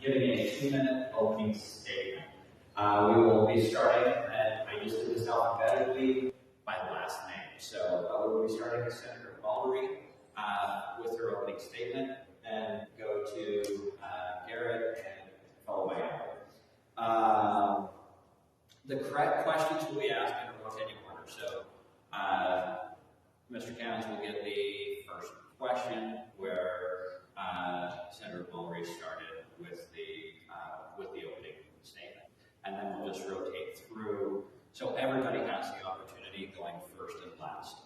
giving a 2-minute opening statement. We will be starting, and I just did this alphabetically by last name. So we will be starting with Senator Balderree with her opening statement, and go to Garrett, and followed by Heidi. The correct questions will be asked in a rotating order. So Mr. Cammans will get the first question, where Senator Balderree started with the opening statement, and then we'll just rotate through so everybody has the opportunity going first and last.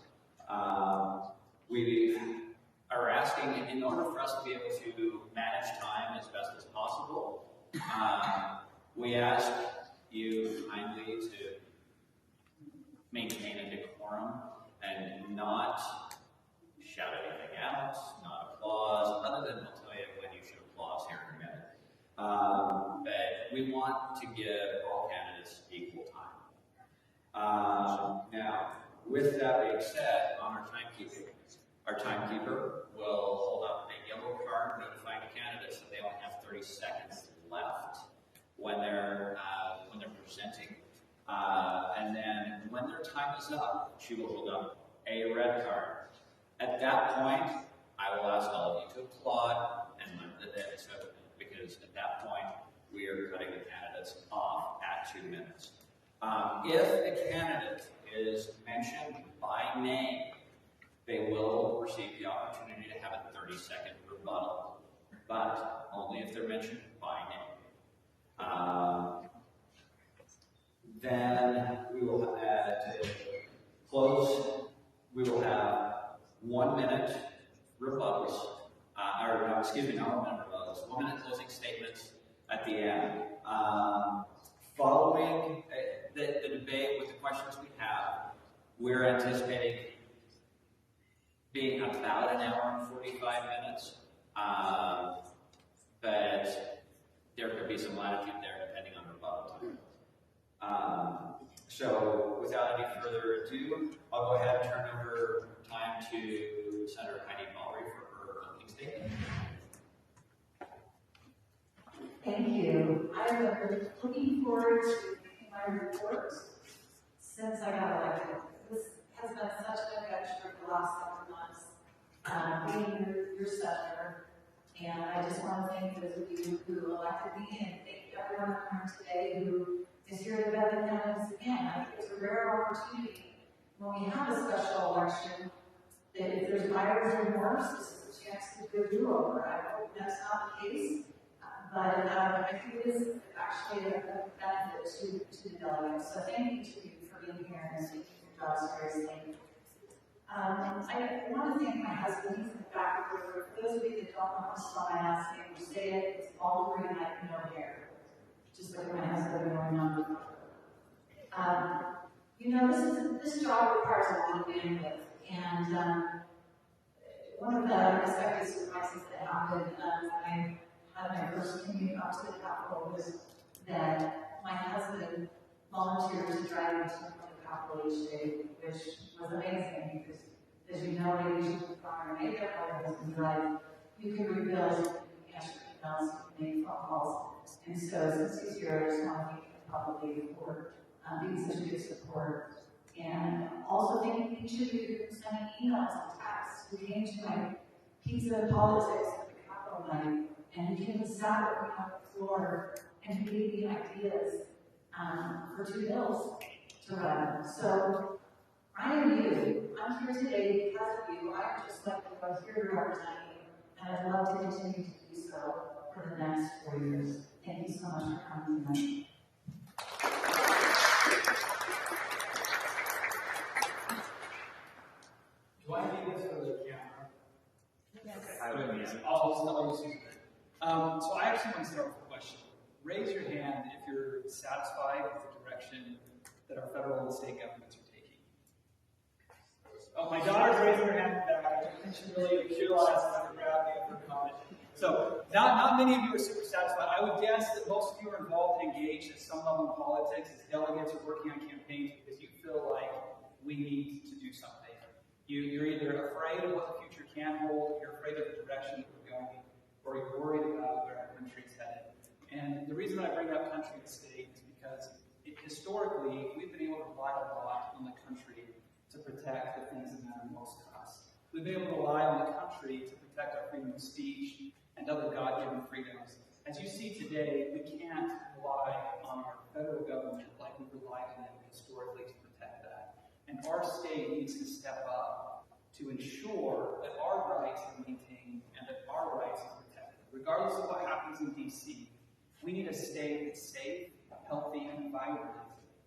We are asking, in order for us to be able to manage time as best as possible, we ask you kindly to maintain a decorum and not shout anything out, not applause, other than I'll tell you when you should applause here in a minute. But we want to give all candidates equal time. Now, with that being said, on our timekeeper will hold up a yellow card notifying the candidates that they only have 30 seconds left when they're presenting. And then when their time is up, she will hold up a red card. At that point, I will ask all of you to applaud, and because at that point, we are cutting the candidates off at 2 minutes. If a candidate is mentioned by name, they will receive the opportunity to have a 30-second rebuttal, but only if they're mentioned by name. Then we will to close. We will have 1 minute rebuttals, not 1 minute rebuttals, 1 minute closing statements at the end. Following the debate with the questions we have, we're anticipating being about an hour and 45 minutes, but there could be some latitude there depending on rebuttal time. So without any further ado, I'll go ahead and turn over time to Senator Heidi for her opening statement. Thank you. I'm looking forward to my report since I got elected. This has been such an adventure for the last several months, being your senator. And I just want to thank those of you who elected me, and thank everyone here today who is here to vet the candidates again. I think it's a rare opportunity when we have a special election that if there's buyer's remorse, this is a chance to do a do-over. I hope that's not the case. But I think it is actually a benefit to the delegates. So thank you to you for being here and taking your jobs seriously. I want to thank my husband. He's in the back of the room. For those of you that don't know my last name, we say it, it's Balderree, and I have no hair. Just like my husband going on. This job requires a lot of bandwidth. And one of the unexpected surprises that happened when I had my first commute up to the Capitol was that my husband volunteered to drive me to the Capitol each day, which was amazing because, as you know, ladies, you can put on your makeup while your husband drives. You can read bills, you can answer emails, you can make phone calls. And so, since he's here, I just want to thank you publicly for being such a good support. And also thank each of you for sending emails and texts. We came to my pizza and politics at the Capitol night, and he came and sat with me on the floor and gave me ideas for 2 bills to run. So I am you. I'm here today because of you. I'm just like you. I'm here to represent you, and I'd love to continue to do so for the next 4 years. Thank you so much for coming tonight. Do I need this for the camera? Yes. Okay. I'll use it. So I actually want to start with a question. Raise your hand if you're satisfied with the direction that our federal and state governments are taking. Oh, my daughter's raising her hand back. I think she really realized how to grab me for a comment. So not many of you are super satisfied. I would guess that most of you are involved and engaged at some level in politics as delegates are working on campaigns because you feel like we need to do something. You're either afraid of what the future can hold, you're afraid of the direction that we're going, or you're worried about where our country's headed. reason I bring up country and state is because historically, we've been able to rely a lot on the country to protect the things that matter most to us. We've been able to rely on the country to protect our freedom of speech and other God-given freedoms. As you see today, we can't rely on our federal government like we've relied on them historically to protect that. And our state needs to step up to ensure that our rights are maintained and that our rights are protected. Regardless of what happens in D.C., we need a state that's safe, healthy, and vibrant,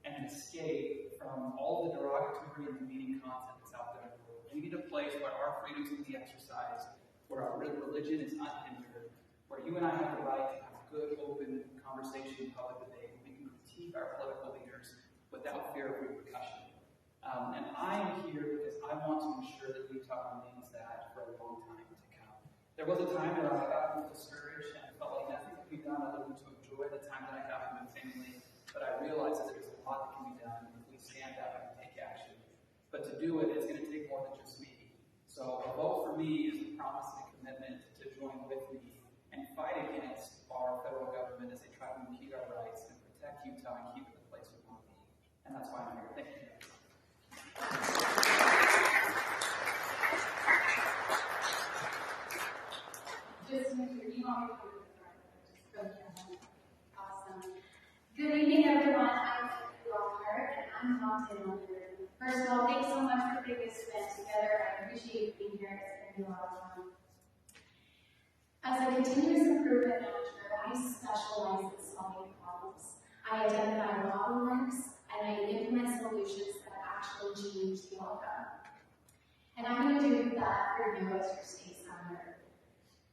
and an escape from all the derogatory and demeaning content that's out there in the world. We need a place where our freedoms can be exercised, where our religion is unhindered, where you and I have the right to have good, open conversation and public debate, where we can critique our political leaders without fear of repercussion. And I'm here because I want to ensure that Utah remains that for a long time to come. There was a time that I got a little discouraged and felt like nothing could be done other than to enjoy the time that I have with my family. But I realize that there's a lot that can be done if we stand up and take action. But to do it, it's going to take more than just me. So a vote for me is a promise and a commitment to join with me and fight against our federal government as they try to impede our rights and protect Utah and keep it the place we want to be. And that's why I'm here. Thank you. Just make sure you want me to awesome. Good evening, everyone. I'm Lockhart, and I'm locked in on the room. First of all, thanks so much for putting this event together. I appreciate you being here. It's been a lot of fun. As a continuous improvement manager, I specialize in solving problems. I identify bottlenecks, and I implement solutions that actually change the outcome. And I'm going to do that for you as your state senator.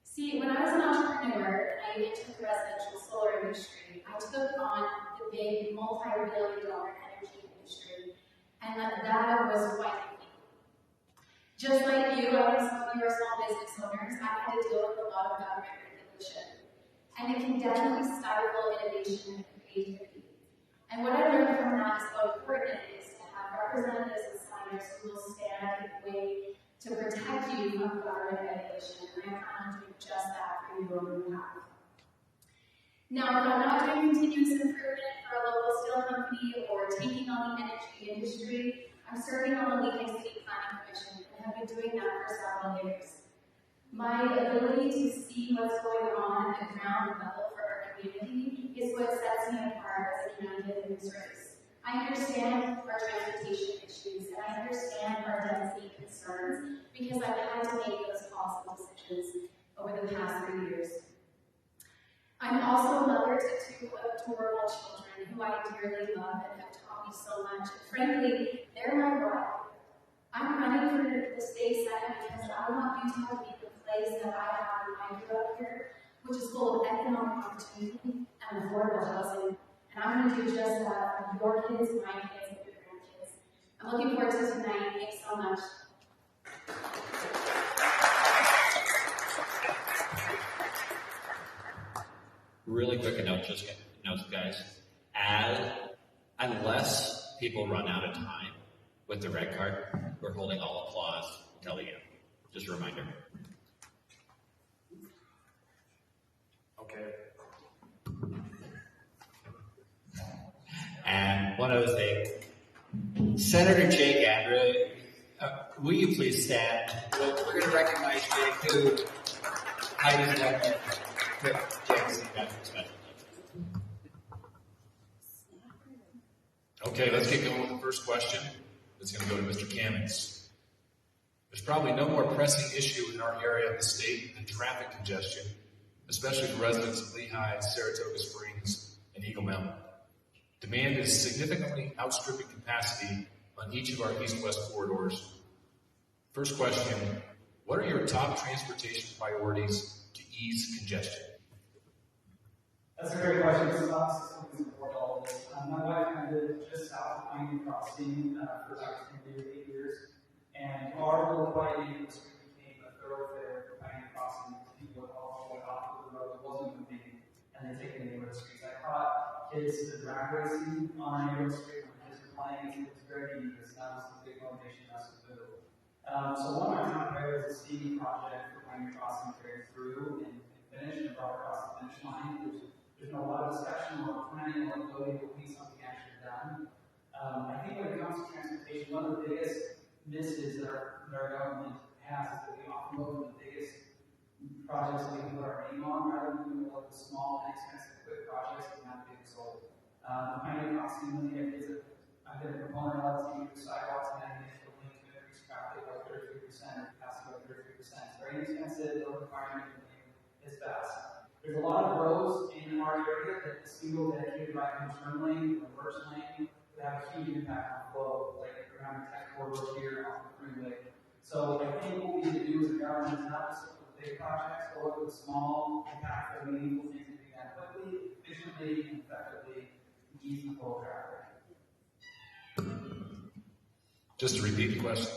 See, when I was an entrepreneur, I entered the residential solar industry. I took on the big multi-billion-dollar energy industry, and that was quite unique. Just like you, I think some of you are small business owners, I had to deal with a lot of government regulation. And it can definitely stifle innovation and creativity. And what I learned from that is how important it is to have representatives and senators who will stand in the way to protect you from government regulation. And I plan on doing just that for you on behalf. Now, if I'm not doing continuous improvement for a local steel company or taking on the energy industry, I'm serving on the Lincoln City Planning Commission and have been doing that for several years. My ability to see what's going on at the ground level for our community is what sets me apart as a candidate in this race. I understand our transportation issues and I understand our density concerns because I've had to make those policy decisions over the past 3 years. I'm also a mother to two adorable children who I dearly love and have taught me so much. Frankly, they're my bride. I'm running for the state senate because I want Utah to be the place that I have when I grew up here, which is full of economic opportunity and affordable housing. And I'm going to do just that for your kids, my kids, and your grandkids. I'm looking forward to tonight. Thanks so much. Really quick notes, guys. Unless people run out of time with the red card, we're holding all applause until the end. Just a reminder. Okay. And one other thing, Senator Jake Andrew, will you please stand? We're going to recognize Jake, who Heidi's done there. Jake's got some special. Okay, let's get going with the first question. It's going to go to Mr. Cammans. There's probably no more pressing issue in our area of the state than traffic congestion, especially for residents of Lehigh, Saratoga Springs, and Eagle Mountain. Demand is significantly outstripping capacity on each of our east-west corridors. First question, what are your top transportation priorities to ease congestion? That's a great question. This is obviously something that's important to all of us. My wife and I lived just south of Pine Crossing for about 8 years, and our little white neighborhood became a thoroughfare for Pine Crossing. People would all go off the road, it wasn't moving, and they take the neighborhood streets. I caught kids to drag racing on our neighborhood street when kids were playing. It was very dangerous. That was a big motivation us to move. So one of my top priorities is a speeding project for Pine Crossing carried through and finished and brought across the finish line. There's there's been a lot of discussion or planning or ability to see something actually done. I think when it comes to transportation, one of the biggest misses that our government has is that we often look at the biggest projects that we can put our name on rather than doing a lot of small, inexpensive, quick projects that have big result. Pioneer Crossing, I've been a proponent of the sidewalks and having it link to increase traffic by 33%, capacity by 33%. It's very inexpensive, no requirement, it's fast. There's a lot of roads in our area that a single dedicated right-hand turn lane, reverse lane, would have a huge impact on flow, like around the tech corridor here off the freeway. So I think what we need to do as a government is not just look at big projects, but look at the small, impactful, meaningful things that can be done quickly, efficiently, and effectively, and ease the flow of traffic. Just to repeat the question,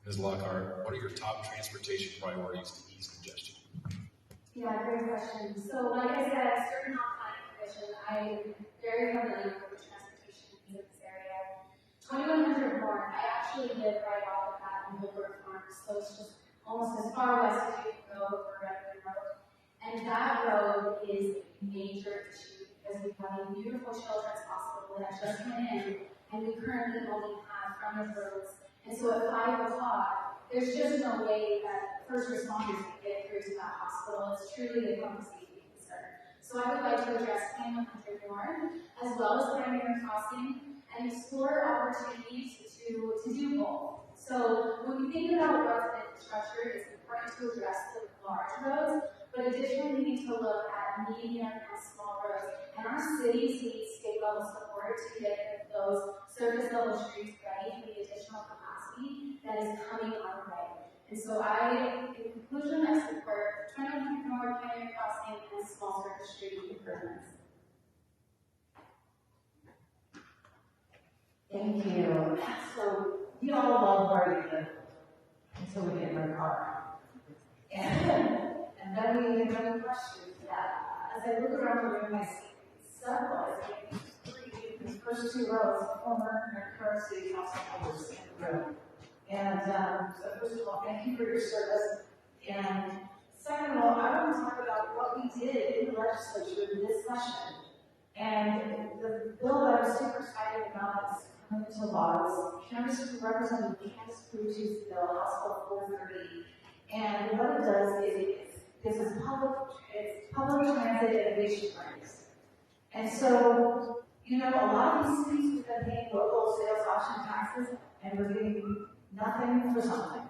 Ms. Lockhart, what are your top transportation priorities to ease congestion? Yeah, great question. So, like I said, serving on planning commission, I'm very familiar with the transportation needs of this area. 2100 North, I actually live right off of that in Woodward Farm, so it's just almost as far west as you can go for Redwood Road. And that road is a major issue because we have a beautiful children's hospital that just went in, and we currently only have frontage roads. And so at 5 o'clock, there's just no way that first responders can get through to that hospital. It's truly a public safety concern. So I would like to address 2100 North, as well as Pioneer Crossing, and explore opportunities to do both. So when we think about roads and infrastructure, it's important to address the large roads, but additionally we need to look at medium and small roads. And our cities need state level support to get those surface level streets ready for the additional capacity that is coming our way. And so in conclusion, I support 2100 North, Pioneer Crossing, and small surface street improvements. Thank you. So we all love where we live until we get in our car. And then we question that. As I look around the room, I see several, the first two rows, former and current city council members in the room. And so first of all, thank you for your service. And second of all, I want to talk about what we did in the legislature this session. And the bill that I'm super excited about is coming into law is Representative Cammans Cruise's bill, House Bill 430. And what it does is it gives us public transit innovation grants. And so, you know, a lot of these cities have been paying local sales option taxes, and we're getting nothing for something.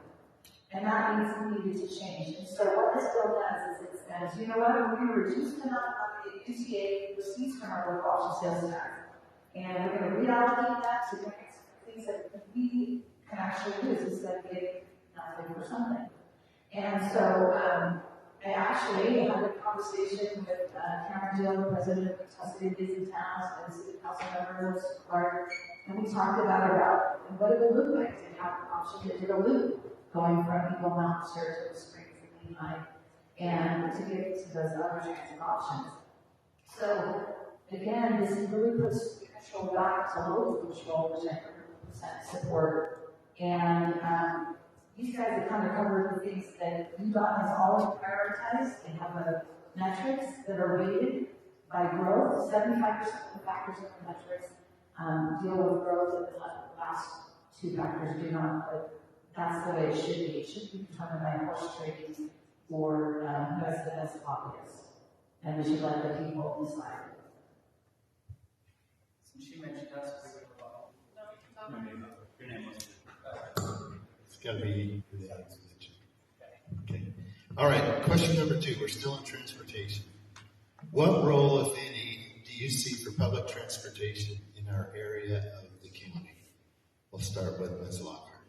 And that needed to change. And so what this bill does is it says, you know what, we're going to reduce the amount of the UTA receipts from our local option sales tax. And we're going to reallocate that to things that we can actually use instead of getting nothing for something. And so I actually had a conversation with Cameron Jill, the president of Custody of Busy Towns, and the city council member, Lockhart, and we talked about what it would look like to have an option to do a loop going from Eagle Mountain to the Springs and Lehigh, and to get to those other transit options. So again, this really puts control back to local control, which I 100% support. And these guys have kind of covered the things that UDOT has always prioritized. They have metrics that are weighted by growth. 75% of the factors of the metrics deal with growth, and the last two factors do not. But that's the way it should be. It should be determined by horse trading or who has the best populace. And we should let the people decide. Since she mentioned us, Your name was. It's got to be the items mentioned. Okay. All right. Question number 2. We're still in transportation. What role, if any, do you see for public transportation in our area of the county? We'll start with Ms. Lockhart.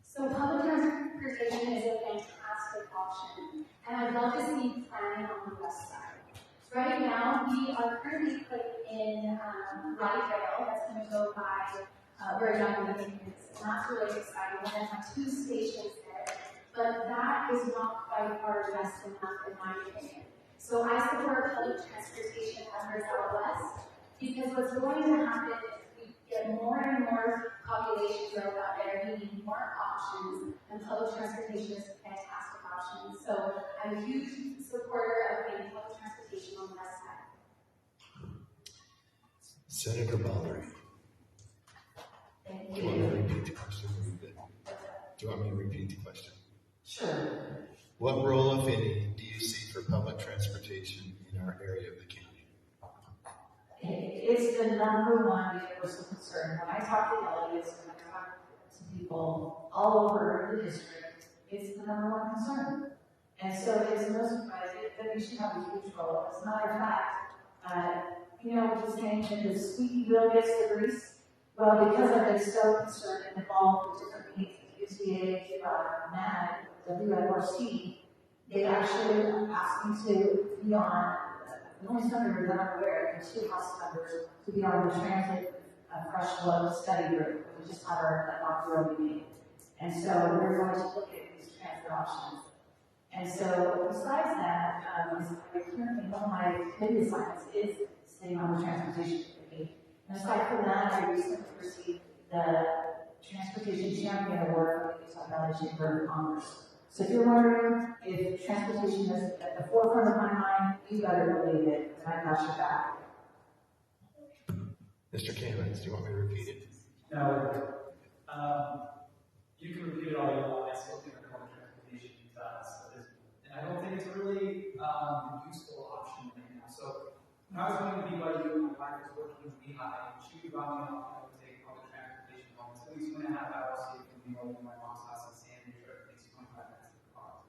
So public transportation is a fantastic option, and I'd love to see planning on the west side. Right now, we are currently putting in light rail that's going to go by where Young Living is, and that's really exciting. We're going to have 2 stations there, but that is not quite far west enough, in my opinion. So I support public transportation efforts out west, because what's going to happen is we get more and more population growth out there. We need more options, and public transportation is a fantastic option. So I'm a huge supporter of making public transportation Senator Balderree. Thank Do you want me to you. repeat the question? Or you good? Do you want me to repeat the question? Sure. What role, if any, do you see for public transportation in our area of the county? It's the number one universal concern. When I talk to delegates, when I talk to people all over the district, it's the number one concern. And so it's no surprise that we should have a huge role. As a matter of fact, we just came to the squeaky wheel gets the grease. Well, because I've been so concerned and involved with different meetings, USDA, MAD, WNRC, they actually asked me to be on, the only senator that I'm aware of, and 2 House members, to be on the transit fresh flow study group. We just had our inaugural meeting. And so we're going to look at these transit options. And so besides that, I currently one of my committee assignments is sitting on the transportation committee. And aside from that, I recently received the Transportation Champion Award from the Utah Valley Chamber of Commerce. So if you're wondering if transportation is at the forefront of my mind, you better believe it, and I got your back. Mr. Cammans, do you want me to repeat it? No. You can repeat it all you want. I still think our public transportation does. And I don't think it's a really useful option right now. So when I was going to BYU, my wife was working in Lehigh. She brought me up to take public transportation home. It's at least 2.5 hours to get from BYU to my mom's house in San Diego. It takes 25 minutes to the car.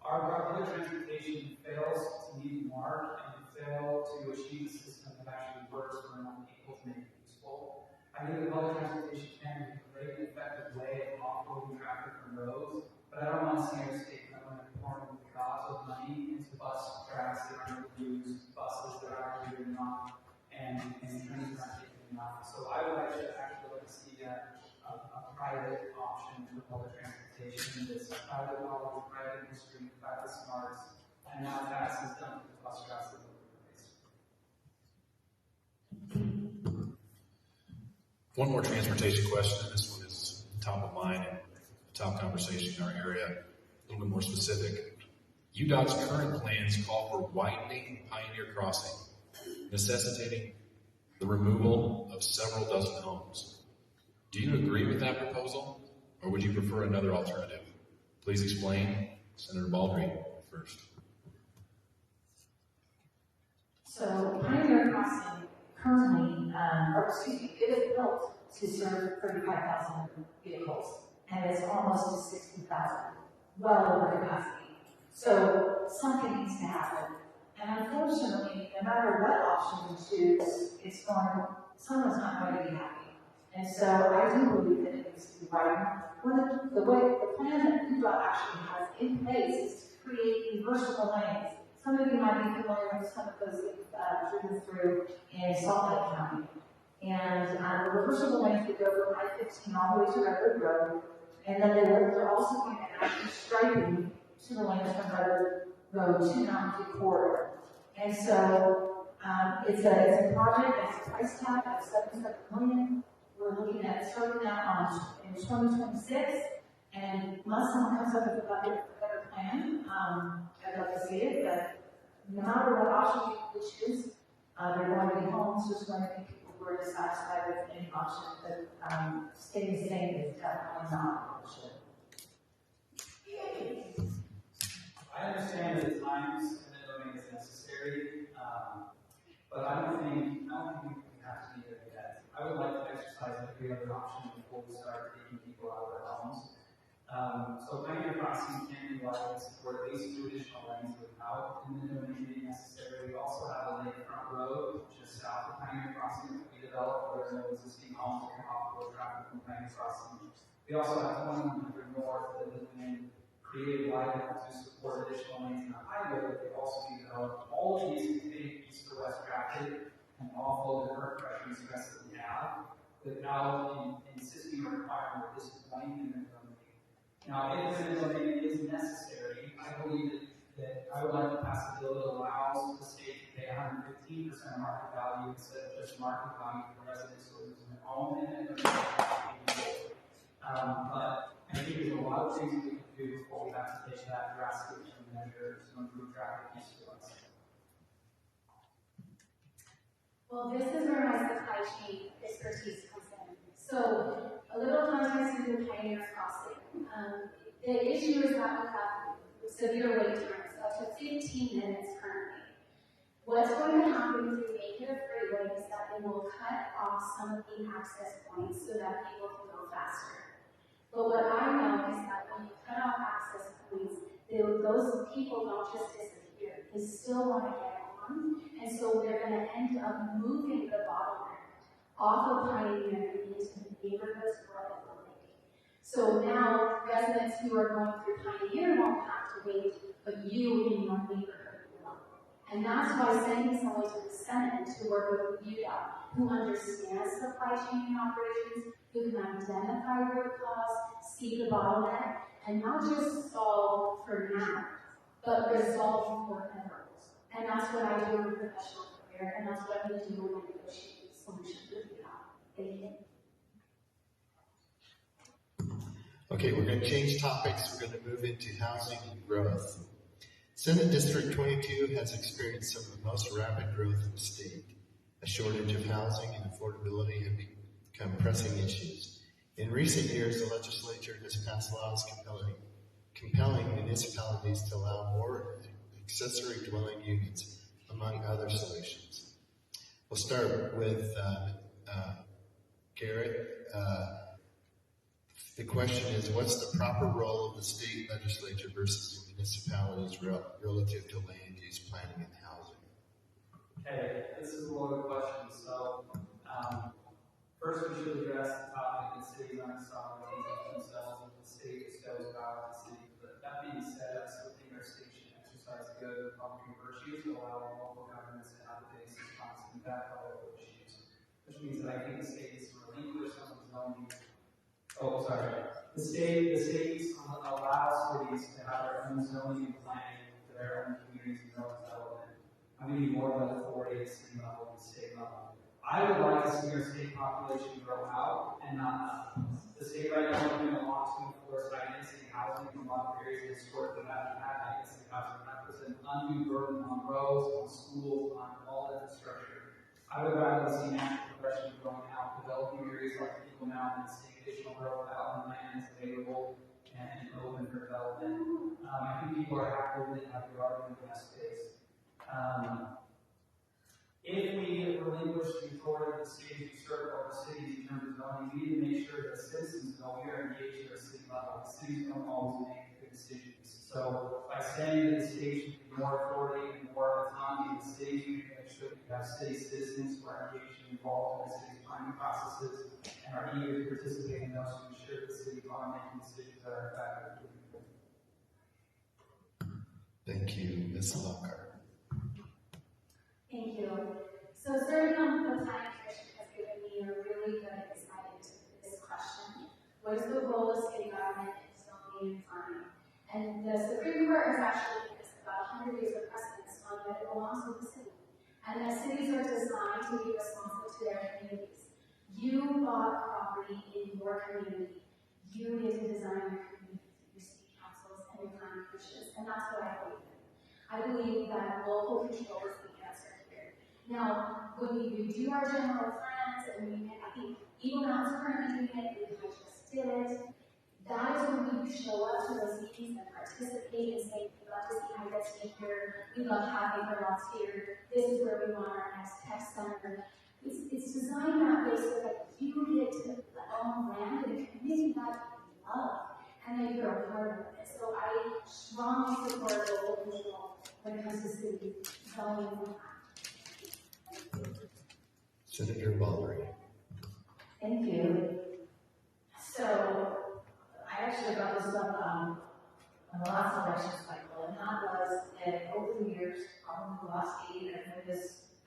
Our public transportation fails to meet the mark and fail to achieve a system that actually works for enough people to make it useful. I think the public transportation can be a great and effective way of offloading traffic from roads, but I don't want to see our state government pouring gobs of money into bus tracks that aren't used, buses that aren't used enough, and trains that aren't taken enough. So I would actually like to see a private option for public transportation that's private knowledge, private industry, private smarts, and now tax is done for the bus routes that we're replacing. One more transportation question, and this one is top of mind and top conversation in our area, a little bit more specific. UDOT's current plans call for widening Pioneer Crossing, necessitating the removal of several dozen homes. Do you agree with that proposal, or would you prefer another alternative? Please explain. Senator Balderree first. So Pioneer Crossing currently, it is built to serve 35,000 vehicles, and it's almost to 60,000, well over capacity. So something needs to happen. And unfortunately, no matter what option we choose, someone's not going to be happy. And so I do believe that it needs to be widened. The plan that UDOT actually has in place is to create reversible lanes. Some of you might be familiar with some of those driven through in Salt Lake County. And the reversible lanes would go from I-15 all the way to Redwood Road, and then they're also going to add striping to the lanes from Redwood Road to Mountain View Corridor. And so it's a project that's a price tag of $77 million. We're looking at starting that in 2026, and unless someone comes up with a better plan, I'd love to see it, but no matter what option we choose, there are going to be homes, there's going to be people who are dissatisfied with any option, but staying the same is definitely not an option. I understand that at times amendment is necessary, but I don't think we have to be there yet. I would like to exercise every other option before we start taking people out of their homes. So Pioneer Crossing can be widened for at least 2 additional lanes without amendment being necessary. We also have a lakefront road just south of Pioneer Crossing that we developed where no existing homes can offload traffic from Pioneer Crossing. We also have 2100 north that has been created wide enough to support additional lanes in the highway that could also be developed. All of these can take east to west traffic and offload the current pressure and stress that we have without insisting or requiring at this point in the Now, if amendment is necessary, I believe that I would like to pass a bill that allows the state to pay 115% of market value instead of just market value for residents who live in their home and but I think there's a lot of things we can do before we have to take that drastic measure to improve traffic east to us. Well, this is where my supply chain expertise comes in. So, a little context into the Pioneer Crossing. The issue is that we have severe wait times, up to 15 minutes currently. What's going to happen if we make it a freeway is that it will cut off some of the access points so that people can go faster. But what I know is that when you cut off access points, those people don't just disappear. They still want to get on, and so they're going to end up moving the bottleneck off of Pioneer and into the neighborhoods around the lake. So now residents who are going through Pioneer won't have to wait, but you in your neighborhood will. And that's why sending someone to the Senate to work with UDOT, who understands supply chain operations, who can identify root cause, see the bottleneck, and not just solve for now, but resolve forever. And that's what I do in professional career, and that's what I'm going to do when I negotiate solutions with UDOT. Thank you. Okay, we're going to change topics. We're going to move into housing and growth. Senate District 22 has experienced some of the most rapid growth in the state. A shortage of housing and affordability have become pressing issues. In recent years, the legislature has passed laws compelling municipalities to allow more accessory dwelling units, among other solutions. We'll start with Garrett. The question is, what's the proper role of the state legislature versus the municipalities relative to land use planning and housing? Okay, this is a loaded question. So, first we should address the topic that cities aren't sovereign themselves, and the state bestows power on the city. But that being said, I still think our state should exercise good public virtues to allow local governments to have a basis response to that public issues, which means that I think the state needs to relinquish some of its own. The state needs to allow cities to have their own zoning and planning for their own communities and their own development. I'm going to need more of that authority at city level and state level. I would like to see our state population grow out and not up. The state right now is doing a lot to enforce high density housing in a lot of areas historically haven't had high density housing. That puts an undue burden on roads, on schools, on all infrastructure. I would rather see natural progression growing out, developing areas like people now and seeing additional growth out on land is available and open for development. I think people are happy when they have the argument in that space. If we relinquish the authority of the state to serve our cities in terms of zoning, we need to make sure that citizens know we are engaged at a city level. Cities don't always make good decisions. So by saying that the state should be more authority and more autonomy, the state should have city citizens who are engaged and involved in the city's planning processes and are eager to participate in those to ensure that cities are making decisions that are effective. Thank you, Ms. Lockhart. Thank you. So serving on the Planning Commission has given me a really good insight into this question. What is the role of city government in zoning and planning? And the Supreme Court has actually given us about 100 years of precedence on that it belongs with the city. And that cities are designed to be responsible to their communities. You bought property in your community. You get to design your community, your city councils, and your planning commissions. And that's what I believe in. I believe that local control is the answer here. Now, when we redo our general plans, and I think Eagle Mountain's currently doing it, we just did it, that is when we show up to those meetings and participate and say, we'd love to see how you guys get here, we love having your lots here, this is where we want our next tech center. It's designed that way so that you get to own land and community that you love, and that you're a part of it. And so I strongly support local control when it comes to city zoning and planning. Senator Balderree. Thank you. So, I actually brought this up on the last election cycle, and that was that over the years, probably the last 8 years,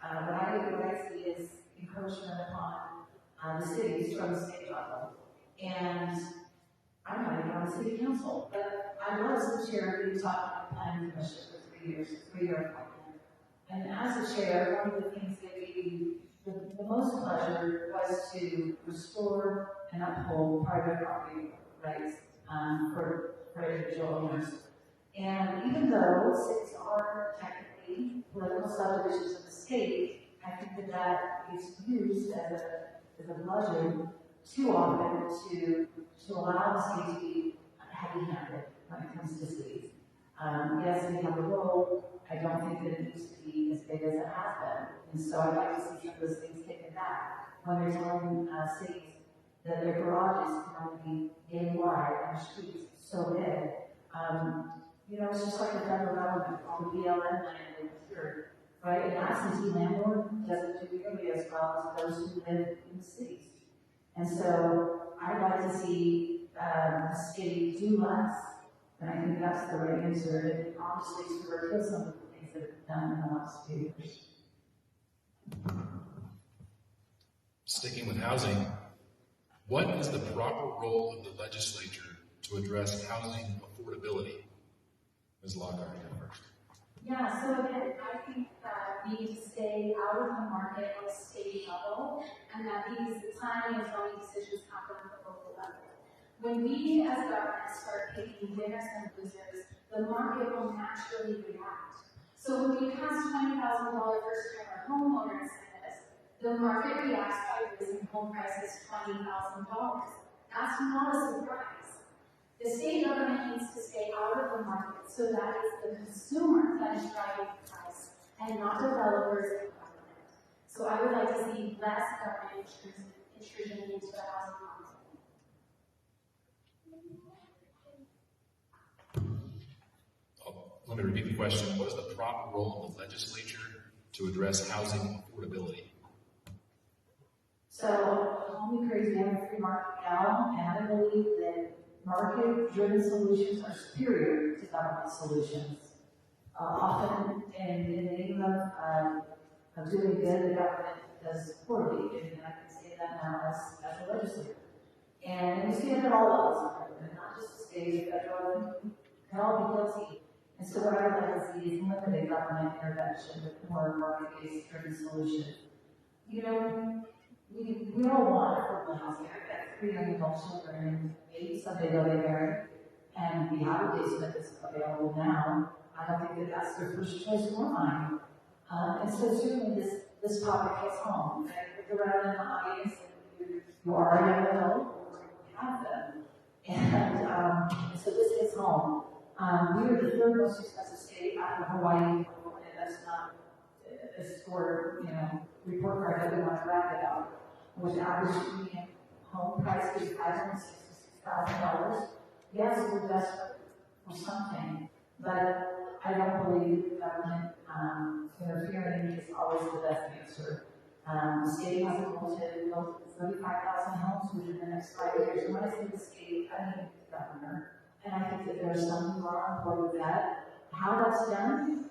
what I see is encroachment upon the cities from the state level. And I'm not even on the city council, but I was the chair of the Talk Planning Commission for 3 years, 3-year appointment. And as a chair, one of the things that gave me the most pleasure was to restore and uphold private property rights for individual owners. And even though cities are technically political subdivisions of the state, I think that is used as a bludgeon too often to allow the state to be heavy-handed when it comes to cities. Yes, we have a role. I don't think that it needs to be as big as it has been. And so I'd like to see some of those things taken back when they're telling cities that their garages can only be yay wide and their streets so big. It's just like the federal government, all the BLM land here, right? An absentee landlord doesn't do nearly as well as those who live in the cities. And so I'd like to see the city do less, and I think that's the right answer. And honestly, to repeal some of the things that have done in the last few years. Sticking with housing, what is the proper role of the legislature to address housing affordability? Ms. Lockhart, here first. Yeah, so again, I think that we need to stay out of the market at a state level, and that these planning and zoning decisions happen at the local level. When we as government start picking winners and losers, the market will naturally react. So when we pass $20,000 first-timer homeowner incentives, the market reacts by raising home prices $20,000. That's not a surprise. The state government needs to stay out of the market so that it's the consumer that is driving the price and not developers and government. So I would like to see less government intrusion into the housing market. Let me repeat the question. What is the proper role of the legislature to address housing affordability? So, I'm crazy, I'm a free market gal, and I believe that market-driven solutions are superior to government solutions. Often, in the name of doing good, the government does poorly, and I can say that now as a legislator. And we see it at all levels of government, not just the state, federal, can all be guilty. And so what I would like to see is limited government intervention with more market-based driven solutions. We all want affordable housing. I've got 3 young adult children, and maybe someday they'll get married, and we have a basement that's available now. I don't think that that's their first choice or mine. And so certainly this topic hits home. And I look around in the audience, and you are a young adult, or you have them. And so this hits home. We are the 3rd most expensive state after Hawaii, California. That's not a score, report card that we want to wrap it up. With average median home price being $566,000. Yes, we're desperate for something, but I don't believe government interfering is always the best answer. The state has a goal to build 35,000 homes within the next 5 years. And when I say the state, I mean the governor. And I think that there's some who are on board with that. How that's done?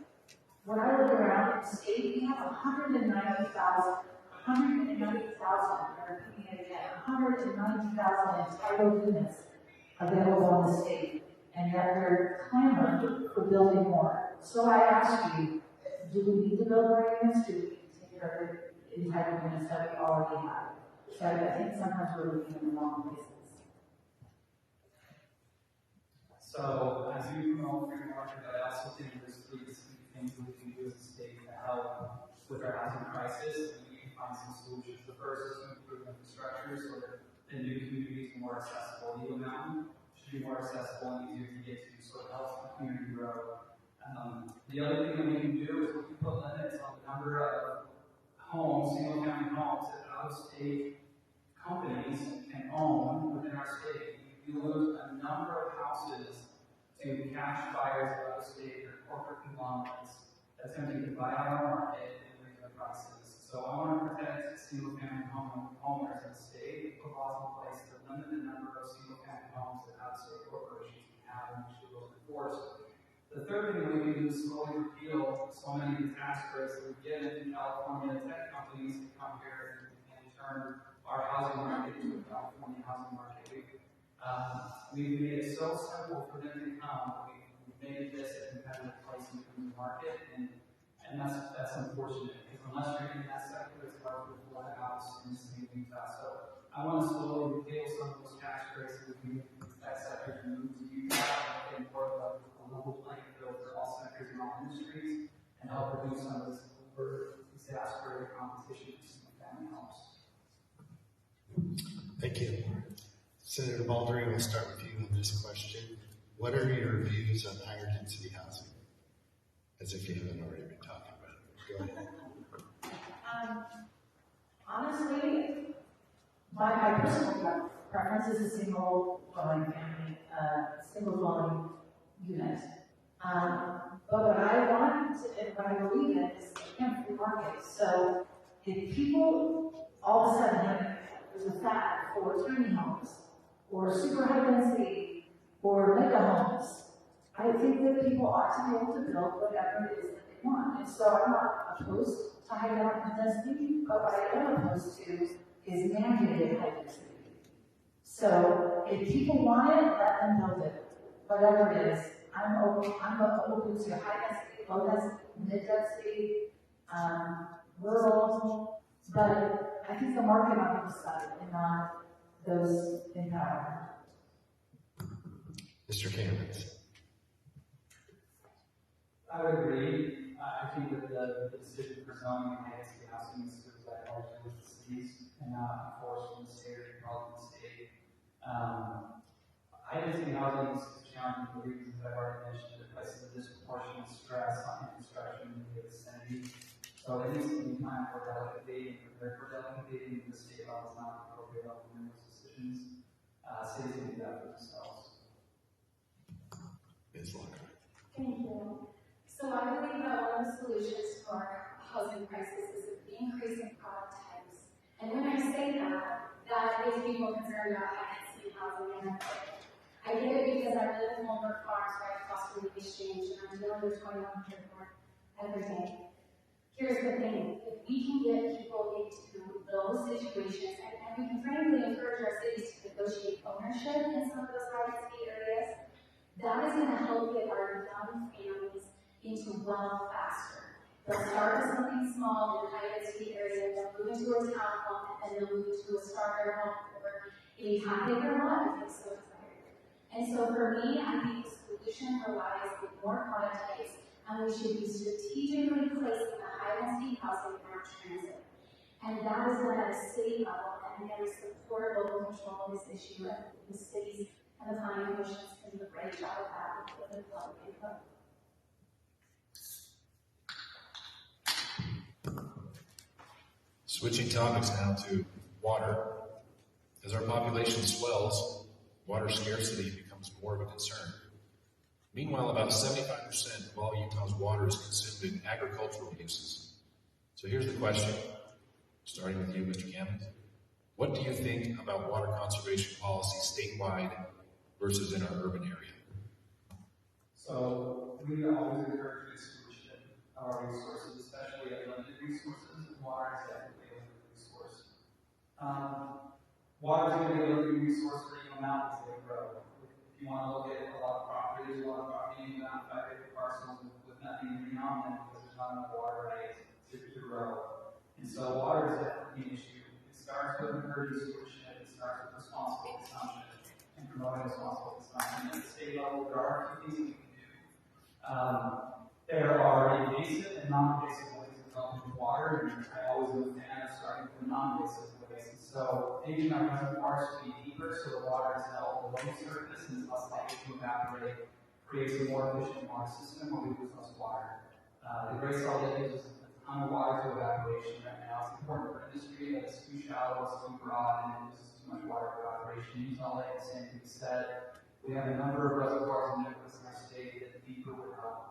When I look around the state, we have 190,000, I'm repeating it again, 190,000 entitled units available in the state, and yet they're clamoring for building more. So I ask you, do we need to build more units? Do we need to take care of the entitled units that we already have? So I think sometimes we're looking in the wrong places. So, as you promote free market, I also think there's 3 distinct things we can do as a state to help with our housing crisis. Find some solutions. The first is to improve infrastructure so that the new communities are more accessible. Eagle Mountain should be more accessible and easier to get to, so it helps the community grow. The other thing that we can do is we can put limits on the number of homes, single-family homes, that out-of-state companies can own within our state. We lose a number of houses to cash buyers out of state or corporate conglomerates that's attempting to buy out our market and raise our prices. So I want to protect single-family homeowners in the state, put laws in place to limit the number of single-family homes that out-of-state corporations can have and make sure those are enforced. The third thing that we can do is slowly repeal so many of the tax breaks that we get in California. Tech companies can come here and turn our housing market into a California housing market. We've made it so simple for them to come. We've made this a competitive place in the market, and that's unfortunate. Unless you're in that sector, it's hard to afford a house in the state of Utah. So I want to slowly repeal some of those tax breaks that we give that sector to move to Utah and get more of a level playing field for all sectors and all industries and help reduce some of this over exacerbate competition for single-family homes. Thank you. Senator Balderree, we'll start with you on this question. What are your views on higher density housing? As if you haven't already been talking about it. Go ahead. Honestly, my personal preference is a single dwelling family, single dwelling unit. But what I want and what I believe in is again free market. So if people all of a sudden there's a fad for tiny homes or super high density or mega homes, I think that people ought to be able to build whatever it is that they want. And so I'm not opposed to high density, but what I am opposed to is mandated high density. So if people want it, let them build it. Whatever it is, I'm open to high density, low density, mid density, rural, but I think the market on the side and not those in power. Mr. Cammans. I would agree. I think that the decision for zoning and high density housing is sort of like largely with the cities and not enforced from the state or controlled from the state. High density housing is challenging for reasons that I've already mentioned. It places a disproportionate stress on infrastructure in the vicinity. So it needs to be time for delicate dating, prepared for delicate dating. The state level is not appropriate level to make those decisions. Cities can do that for themselves. Ms. Lockhart. Thank you. So I believe that one of the solutions to our housing crisis is the increase in product types. And when I say that, that makes people concerned about high-density housing. And I get it because I live in Lockhart Farms right across from the exchange, and I'm dealing with 2100 North every day. Here's the thing, if we can get people into those situations, and we can frankly encourage our cities to negotiate ownership in some of those high-density areas, that is going to help get our young families into wealth faster. They'll start with something small in a high-density area, they'll move into a townhome, and they'll move into a starter home or a half-acre lot if it's so desired. And so for me, I think the solution relies on more product types, and we should be strategically placing the high-density housing in our transit. And that is done at a city level, and again, support local control of this issue, and the cities and the planning commissions can do a great job of that with the public input. Switching topics now to water. As our population swells, water scarcity becomes more of a concern. Meanwhile, about 75% of all Utah's water is consumed in agricultural uses. So here's the question, starting with you, Mr. Cammans. What do you think about water conservation policy statewide versus in our urban area? So we always encourage good stewardship of our resources, especially our limited resources, and water is definitely a limited resource. Water is going to be a limited resource for even mountains that grow. If you want to look at a lot of property, there's a lot of property around 5-acre parcels with nothing green on them because there's not enough water right to grow. And so water is definitely an issue. It starts with encouraging stewardship, it starts with responsible consumption and promoting responsible consumption. At the state level, there are a few things we can do. There are invasive and non-invasive ways of developing water, and I always am a fan of starting with non-invasive ways. And so changing our reservoirs to be deeper so the water is held below the surface and is less likely to evaporate creates a more efficient water system where we lose less water. The Great Salt Lake uses a ton of water to evaporation right now. It's important for industry that it's too shallow, it's too broad, and it uses too much water for evaporation. Utah Lake, the same thing said. We have a number of reservoirs and networks in our state that deeper would help.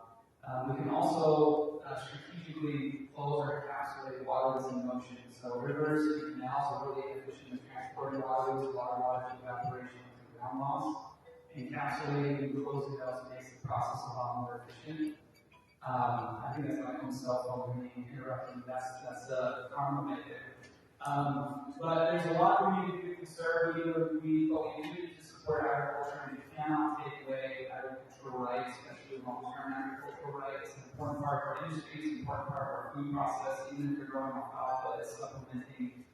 We can also strategically close or encapsulate water that's in motion. So rivers and canals are really efficient at transporting water, lose a lot of water to evaporation and ground loss. Encapsulating and closing those makes the process a lot more efficient. I think that's my own cell phone being interrupted. That's a karma method. But there's a lot we need to do to conserve. What we need to support agriculture, and we cannot take away agricultural rights, especially long-term agricultural rights. It's an important part of our industry, it's an important part of our food process. Even if you're growing alfalfa, it's supplementing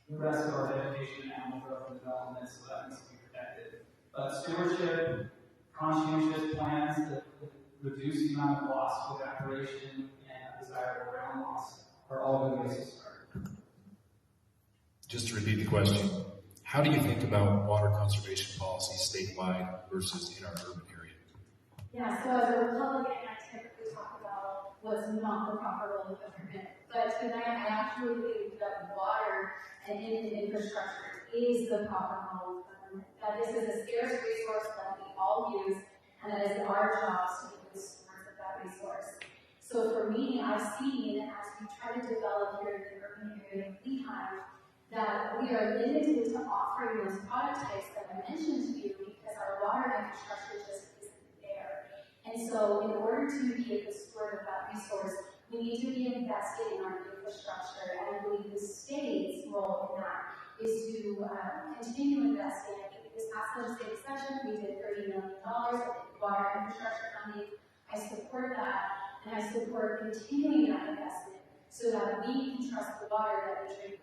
the rest of our vegetation and animal growth and development, so that needs to be protected. But stewardship, conscientious plans that reduce the amount of loss to evaporation and undesirable ground loss are all good ways to start. Just to repeat the question, how do you think about water conservation policy statewide versus in our urban area? Yeah, so as a Republican, I typically talk about what's not the proper role of government. But tonight, I actually believe that water and infrastructure is the proper role of government. That this is a scarce resource that we all use, and that is our jobs to be good stewards of that resource. So for me, I've seen, as we try to develop here in the urban area of Lehigh, that we are limited to offering those product types that I mentioned to you because our water infrastructure just isn't there. And so in order to be a good steward of that resource, we need to be invested in our infrastructure. And I believe the state's role in that is to continue investing. I think this past legislative session, we did $30 million of water infrastructure funding. I support that, and I support continuing that investment so that we can trust the water that we drink.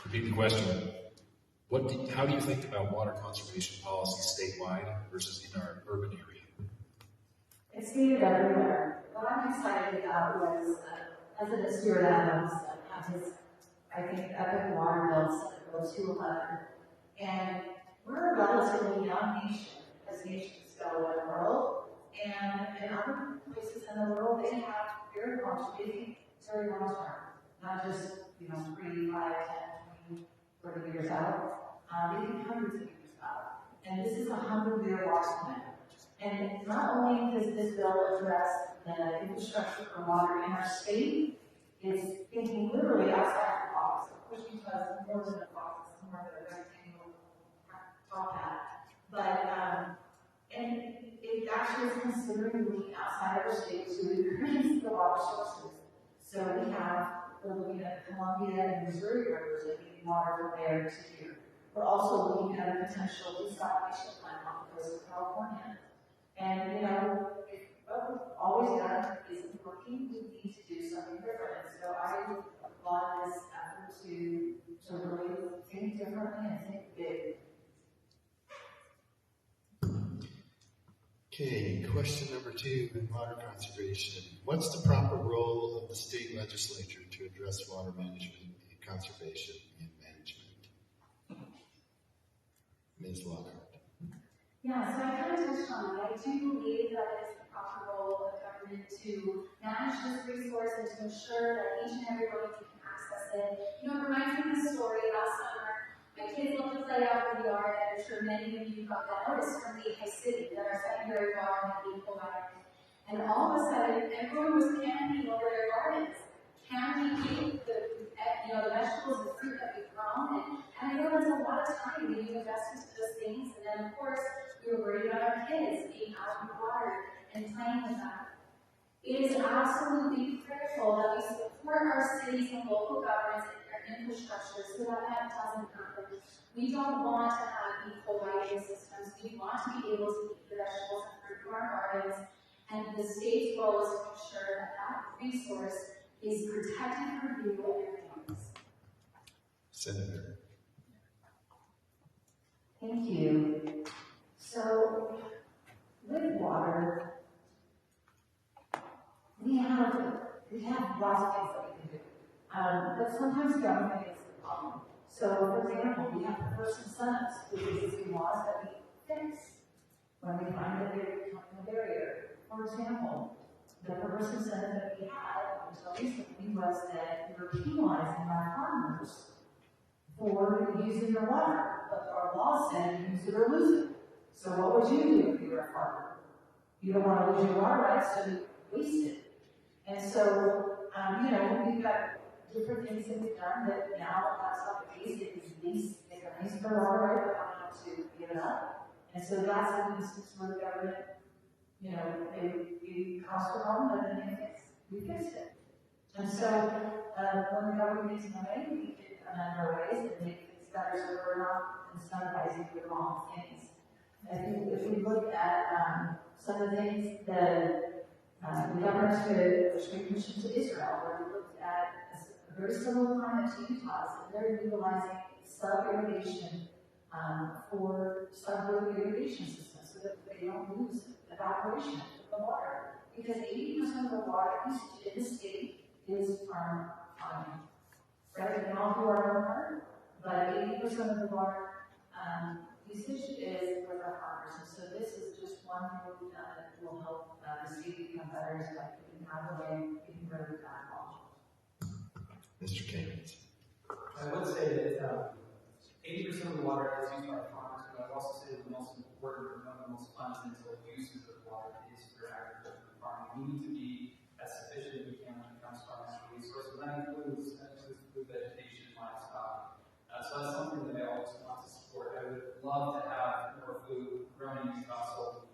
Repeat the question. How do you think about water conservation policy statewide versus in our urban area? It's needed everywhere. What I'm excited about was, as a steward Adams had his, I think, epic water bill, Senate Bill 211. And we're a relatively young nation, as nations go in the world. And in other places in the world, they have very long, very long term, not just, 3, 5, 10, 20, 30 years out. They think hundreds of years out. And this is a 100-year water plan. And not only does this bill address the infrastructure for water in our state, it's thinking literally outside the box, of course, because more than a box, it's more than a rectangle top hat. But, and it actually is considering moving outside of our state to increase the water sources. So we're looking at Columbia and Missouri rivers and getting water from there to here. We're also looking at a potential desalination plant off the coast of California. And, if what we've always done isn't working, we need to do something different. And so I applaud this effort to really think differently and think big. Okay, question number 2 in water conservation. What's the proper role of the state legislature to address water management and conservation and management? Ms. Lockhart. Yeah, so I kind of touched on it. I do believe that it is the proper role of government to manage this resource and to ensure that each and every one of you can access it. It reminds me of the story last summer. My kids love to play out in the yard, and I'm sure many of you got that notice from Lehigh City that our secondary water had been provided. And all of a sudden, everyone was camping over their gardens. Can we keep the vegetables and fruit that we've grown? And I know that's a lot of time when you invest into those things. And then, of course, we were worried about our kids being out in the water and playing with them. It is absolutely critical that we support our cities and local governments and their infrastructure so that that doesn't happen. We don't want to have equal lighting systems. We want to be able to keep the vegetables and fruit from our gardens. And the state's role is to ensure that that resource is protected for you and your families. Senator. Thank you. So, with water, we have lots of things that we can do. But sometimes government is the problem. So, for example, we have the first incentives, which is existing laws that we fix when we find that they're becoming a barrier. For example, the perverse incentive that we had until recently was that we were penalizing our farmers for using their water, but our law said use it or lose it. So what would you do if you were a farmer? You don't want to lose your water rights, so you waste it. And so, we've got different things that we've done that now that's not the case. They can lease their water right, but not have to give it up. And so that's an instance where the government, it caused a problem, but then we fixed it. And so, when the government gets money, we can amend our ways and make things better so we're not incentivizing the wrong things. I think if we look at some of the things that the government to commission to Israel, where we looked at a very similar climate to Utah's, and they're utilizing sub-irrigation for sub-irrigation systems so that they they don't lose evaporation of the water. Because 80% of the water usage in the state is farming. Right, we all do our own part, but 80% of the water usage is with our farmers. And so this is just one thing that will help the state become better, is by putting out of the way, getting rid of that law. Mr. Cammans. I would say that 80% of the water is used by farmers, but I would also say that the most important or one of the most fundamental uses of water is for agriculture and farming. We need to be as sufficient as we can when it comes to our natural resources. That includes food, vegetation, livestock. So that's something that I always want to support. I would love to have more food grown in Utah, sold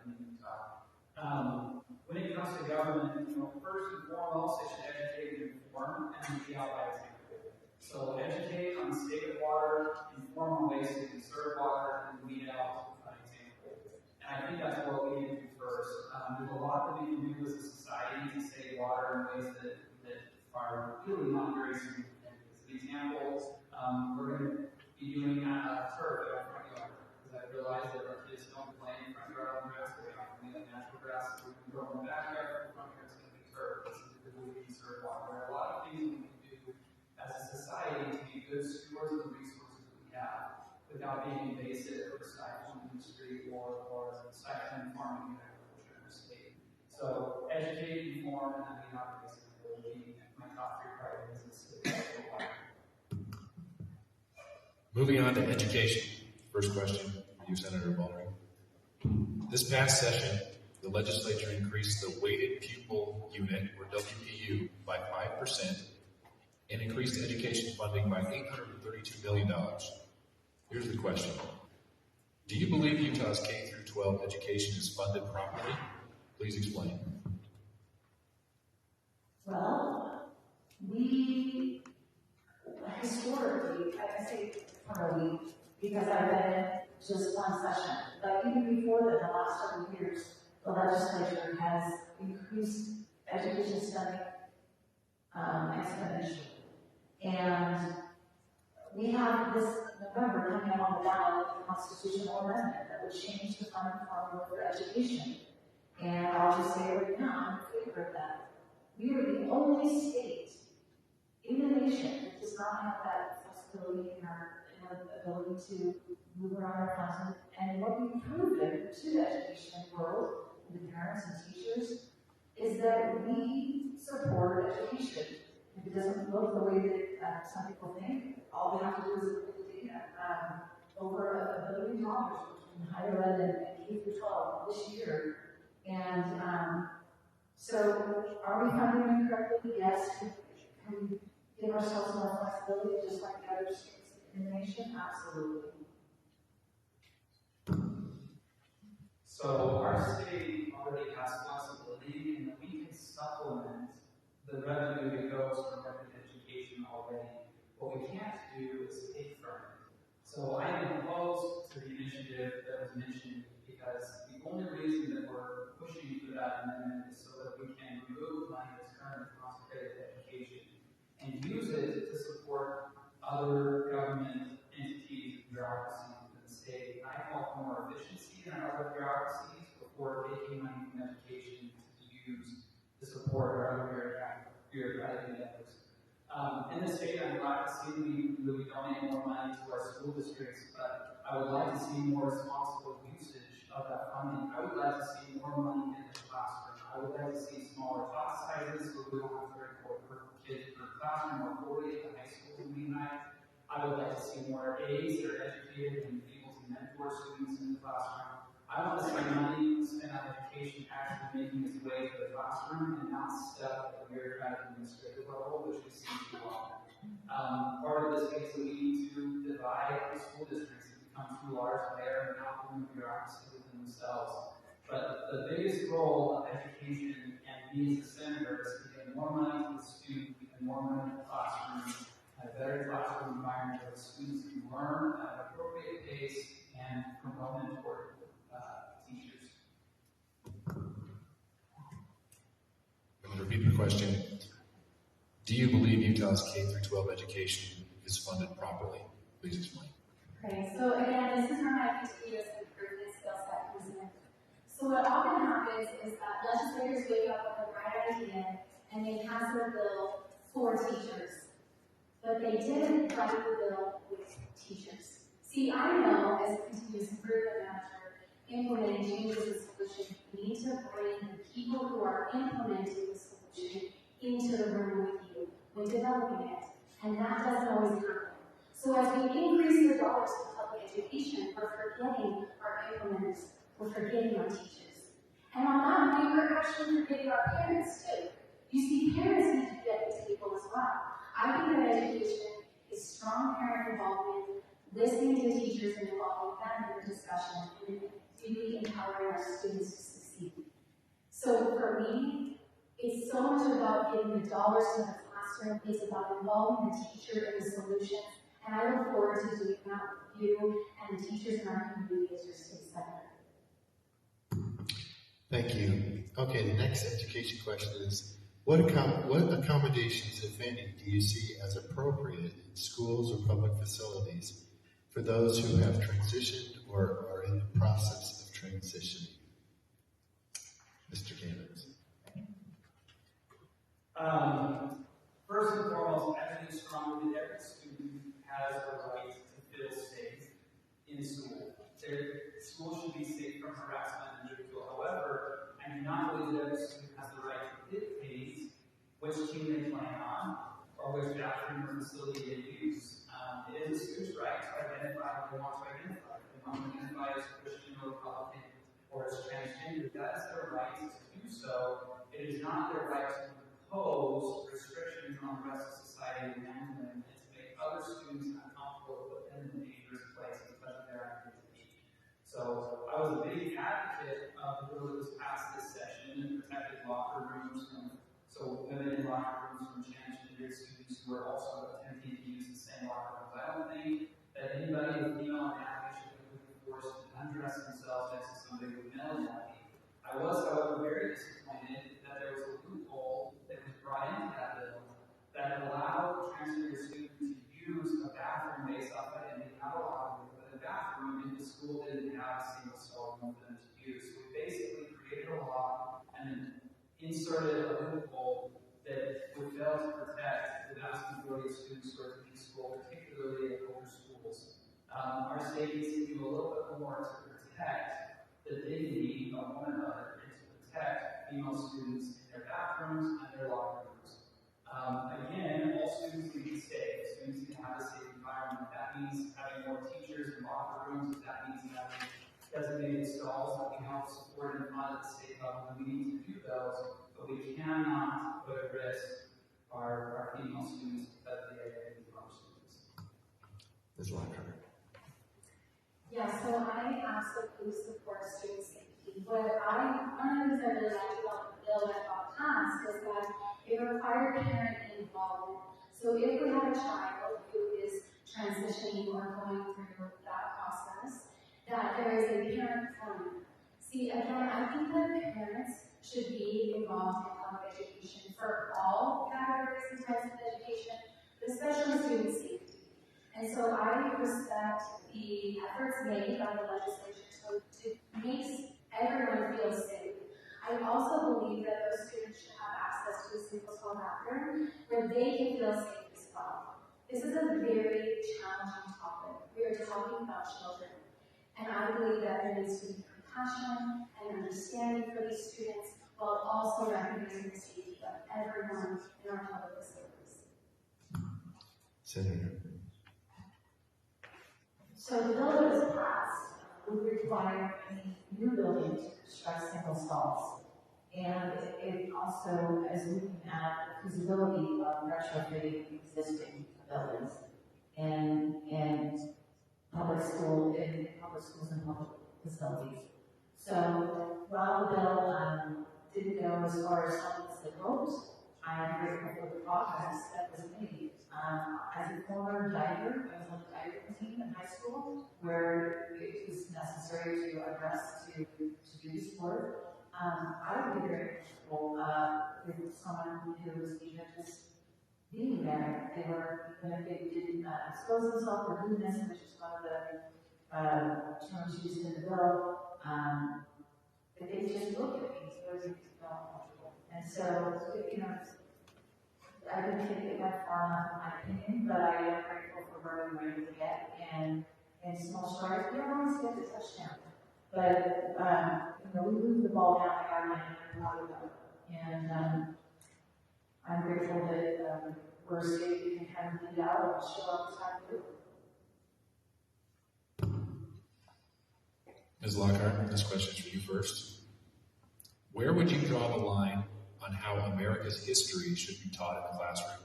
in Utah. When it comes to government, first and foremost, it should educate and inform, and be out by example. So educate on the state of water, inform on ways to conserve water, and lead out by example. And I think that's what we need to do first. There's a lot that we can do as a society to save water in ways that are really not very significant. As an example, we're going to be doing turf at our front yard, because I realize that our kids don't play in front yard on grass, they often need natural grass, so we can grow in the backyard, the front yard is going to be turf. This is because we conserve water. There are a lot of things we can do as a society to be good stewards of the resources that we have, without being invasive or stifling industry or stifling farming and agriculture in the state. So educate, inform, and then be not invasive will be my top 3 priorities in the state of water. Moving on to education. First question for you, Senator Balderree. This past session, the legislature increased the weighted pupil unit, or WPU, by 5% and increased education funding by $832 million. Here's the question. Do you believe Utah's K-12 education is funded properly? Please explain. Well, we historically, I say probably, because I've been in just one session, but even before that, the last several years, the legislature has increased education spending exponentially. And we have this November coming up on the ballot, the constitutional amendment that would change the funding formula for education. And I'll just say right now, I'm in favor of that. We are the only state in the nation that does not have that flexibility in our ability to move around our funds. And what we've proven to the education world, the parents and teachers, is that we support education. If it doesn't look the way that some people think, all we have to do is look at the data. Over $1 billion in higher ed and K-12 this year. And so, are we funding them correctly? Yes. Can we give ourselves more flexibility, just like the other states in the nation? Absolutely. So our state already has flexibility, and we can supplement the revenue that goes from government education already. What we can't do is take from it. So I am opposed to the initiative that was mentioned, because the only reason that we're pushing for that amendment is so that we can remove money that's currently concentrated in education and use it to support other government entities and bureaucracies within the state. I want more efficiency in our other bureaucracies before taking money from education to use to support our other bureaucratic endeavors. In the state, I'm glad to see we donate more money to our school districts, but I would like to see more responsible usage of that funding. I would like to see more money in the classroom. I would like to see smaller class sizes so we don't have 34 kids per classroom or 40 at the high school we unite. I would like to see more A's that are educated and able to mentor students in the classroom. I want to see money spent on education actually making its way to the classroom and not stuck at the bureaucratic administrative level, which we see too often. Part of this means that we need to divide the school districts and become too large there and not the bureaucracy within themselves. But the biggest role of education and me as a senator is to get more money to the student and more money to the classroom, a better classroom environment where the students can learn at an appropriate pace and promote and mentor teachers. I'm going to repeat the question. Do you believe Utah's K-12 education is funded properly? Please explain. Okay, so again, this is from my continuous improvement skills that was So what often happens is that legislators wake up with a bright idea and they pass a bill for teachers. But they didn't write the bill with teachers. See, I know as a continuous improvement manager, implementing changes in solution, you need to bring the people who are implementing the solution into the room with you when developing it. And that doesn't always happen. So as we increase the dollars to public education, we're forgetting our implementers, we're forgetting our teachers. And on that, we were actually forgetting our parents too. You see, parents need to be at the table as well. I think that education is strong parent involvement, listening to teachers and involving them in the discussion, and really empowering our students to succeed. So for me, it's so much about getting the dollars to the classroom, it's about involving the teacher in the solution, and I look forward to doing that with you and the teachers in our community as your state senator. Thank you. Okay, the next education question is, what accommodations, if any, do you see as appropriate in schools or public facilities for those who have transitioned or are in the process of transitioning? Mr. Cammans. First and foremost, I believe strongly that every student has a right to feel safe in school. School should be safe from harassment and ridicule. However, I do not believe that every student has the right to dictate which team they play on or which bathroom or facility they use. It is a student's right to identify what they want to identify. If they want to identify as Christian or Republican or as transgender, that is their right to do so. It is not their right to impose restrictions on the rest of society around them and to make other students uncomfortable with them in a dangerous place because of their identity. So I was a big advocate of the bill that was passed this session and protected locker rooms so women in locker rooms from transgender students who are also attempting to use the same locker rooms. I don't think that anybody with female anatomy should be forced to undress themselves next to somebody with male anatomy. I was, however, very disappointed that there was a loophole that was brought into that bill that allowed transgender students to use a bathroom based off of it, and not a locker room, but a bathroom in the school didn't have a single stall room for them to use. So we basically created a law and inserted a loophole that would fail to protect the vast majority of students who are in school, particularly at older schools. Our state needs to do a little bit more to protect the dignity of one another and to protect female students in their bathrooms and their locker rooms. Again, all students need to be safe. Students need to have a safe environment. That means having more teachers in locker rooms. That means having designated stalls that we help support and fund at the state level. And we need to do those, but we cannot put at risk our female students because of the identity of our students. Ms. Lockhart. Yeah, so I absolutely support student safety. One of the things I really liked about the bill that got passed is that it required parent involvement. So if we have a child who is transitioning or going through that process, that there is a parent forum. See, again, I think that parents should be involved in public education for all categories and types of education, but especially student safety. And so I respect the efforts made by the legislature to make everyone feel safe. I also believe that those students should have access to a single stall bathroom where they can feel safe as well. This is a very challenging topic. We are talking about children. And I believe that there needs to be compassion and understanding for these students while also recognizing the safety of everyone in our public facilities. Senator. So the bill that was passed would require any new building to construct single stalls. And it also is looking at the feasibility of retrofitting existing buildings and public schools and public facilities. So while the bill didn't go as far as some of the hopes, I am grateful for the progress that was made. As a former diver, I was on the diving team in high school where it was necessary to address to do sport. I would be very comfortable with someone who was even just being there. They were, even if they didn't expose themselves or do this, which is one of the terms used in the bill, If they just look at me, those things don't comfortable. And so, you know, I didn't think it went far enough in my opinion, but I am grateful for where we were able to get. And small strides, we don't always get the touchdown. But, you know, we moved the ball down the yard line and a lot of them. And I'm grateful that we're a state we can kind of lead out and show up as how to do it. Ms. Lockhart, this question is for you first. Where would you draw the line on how America's history should be taught in the classroom,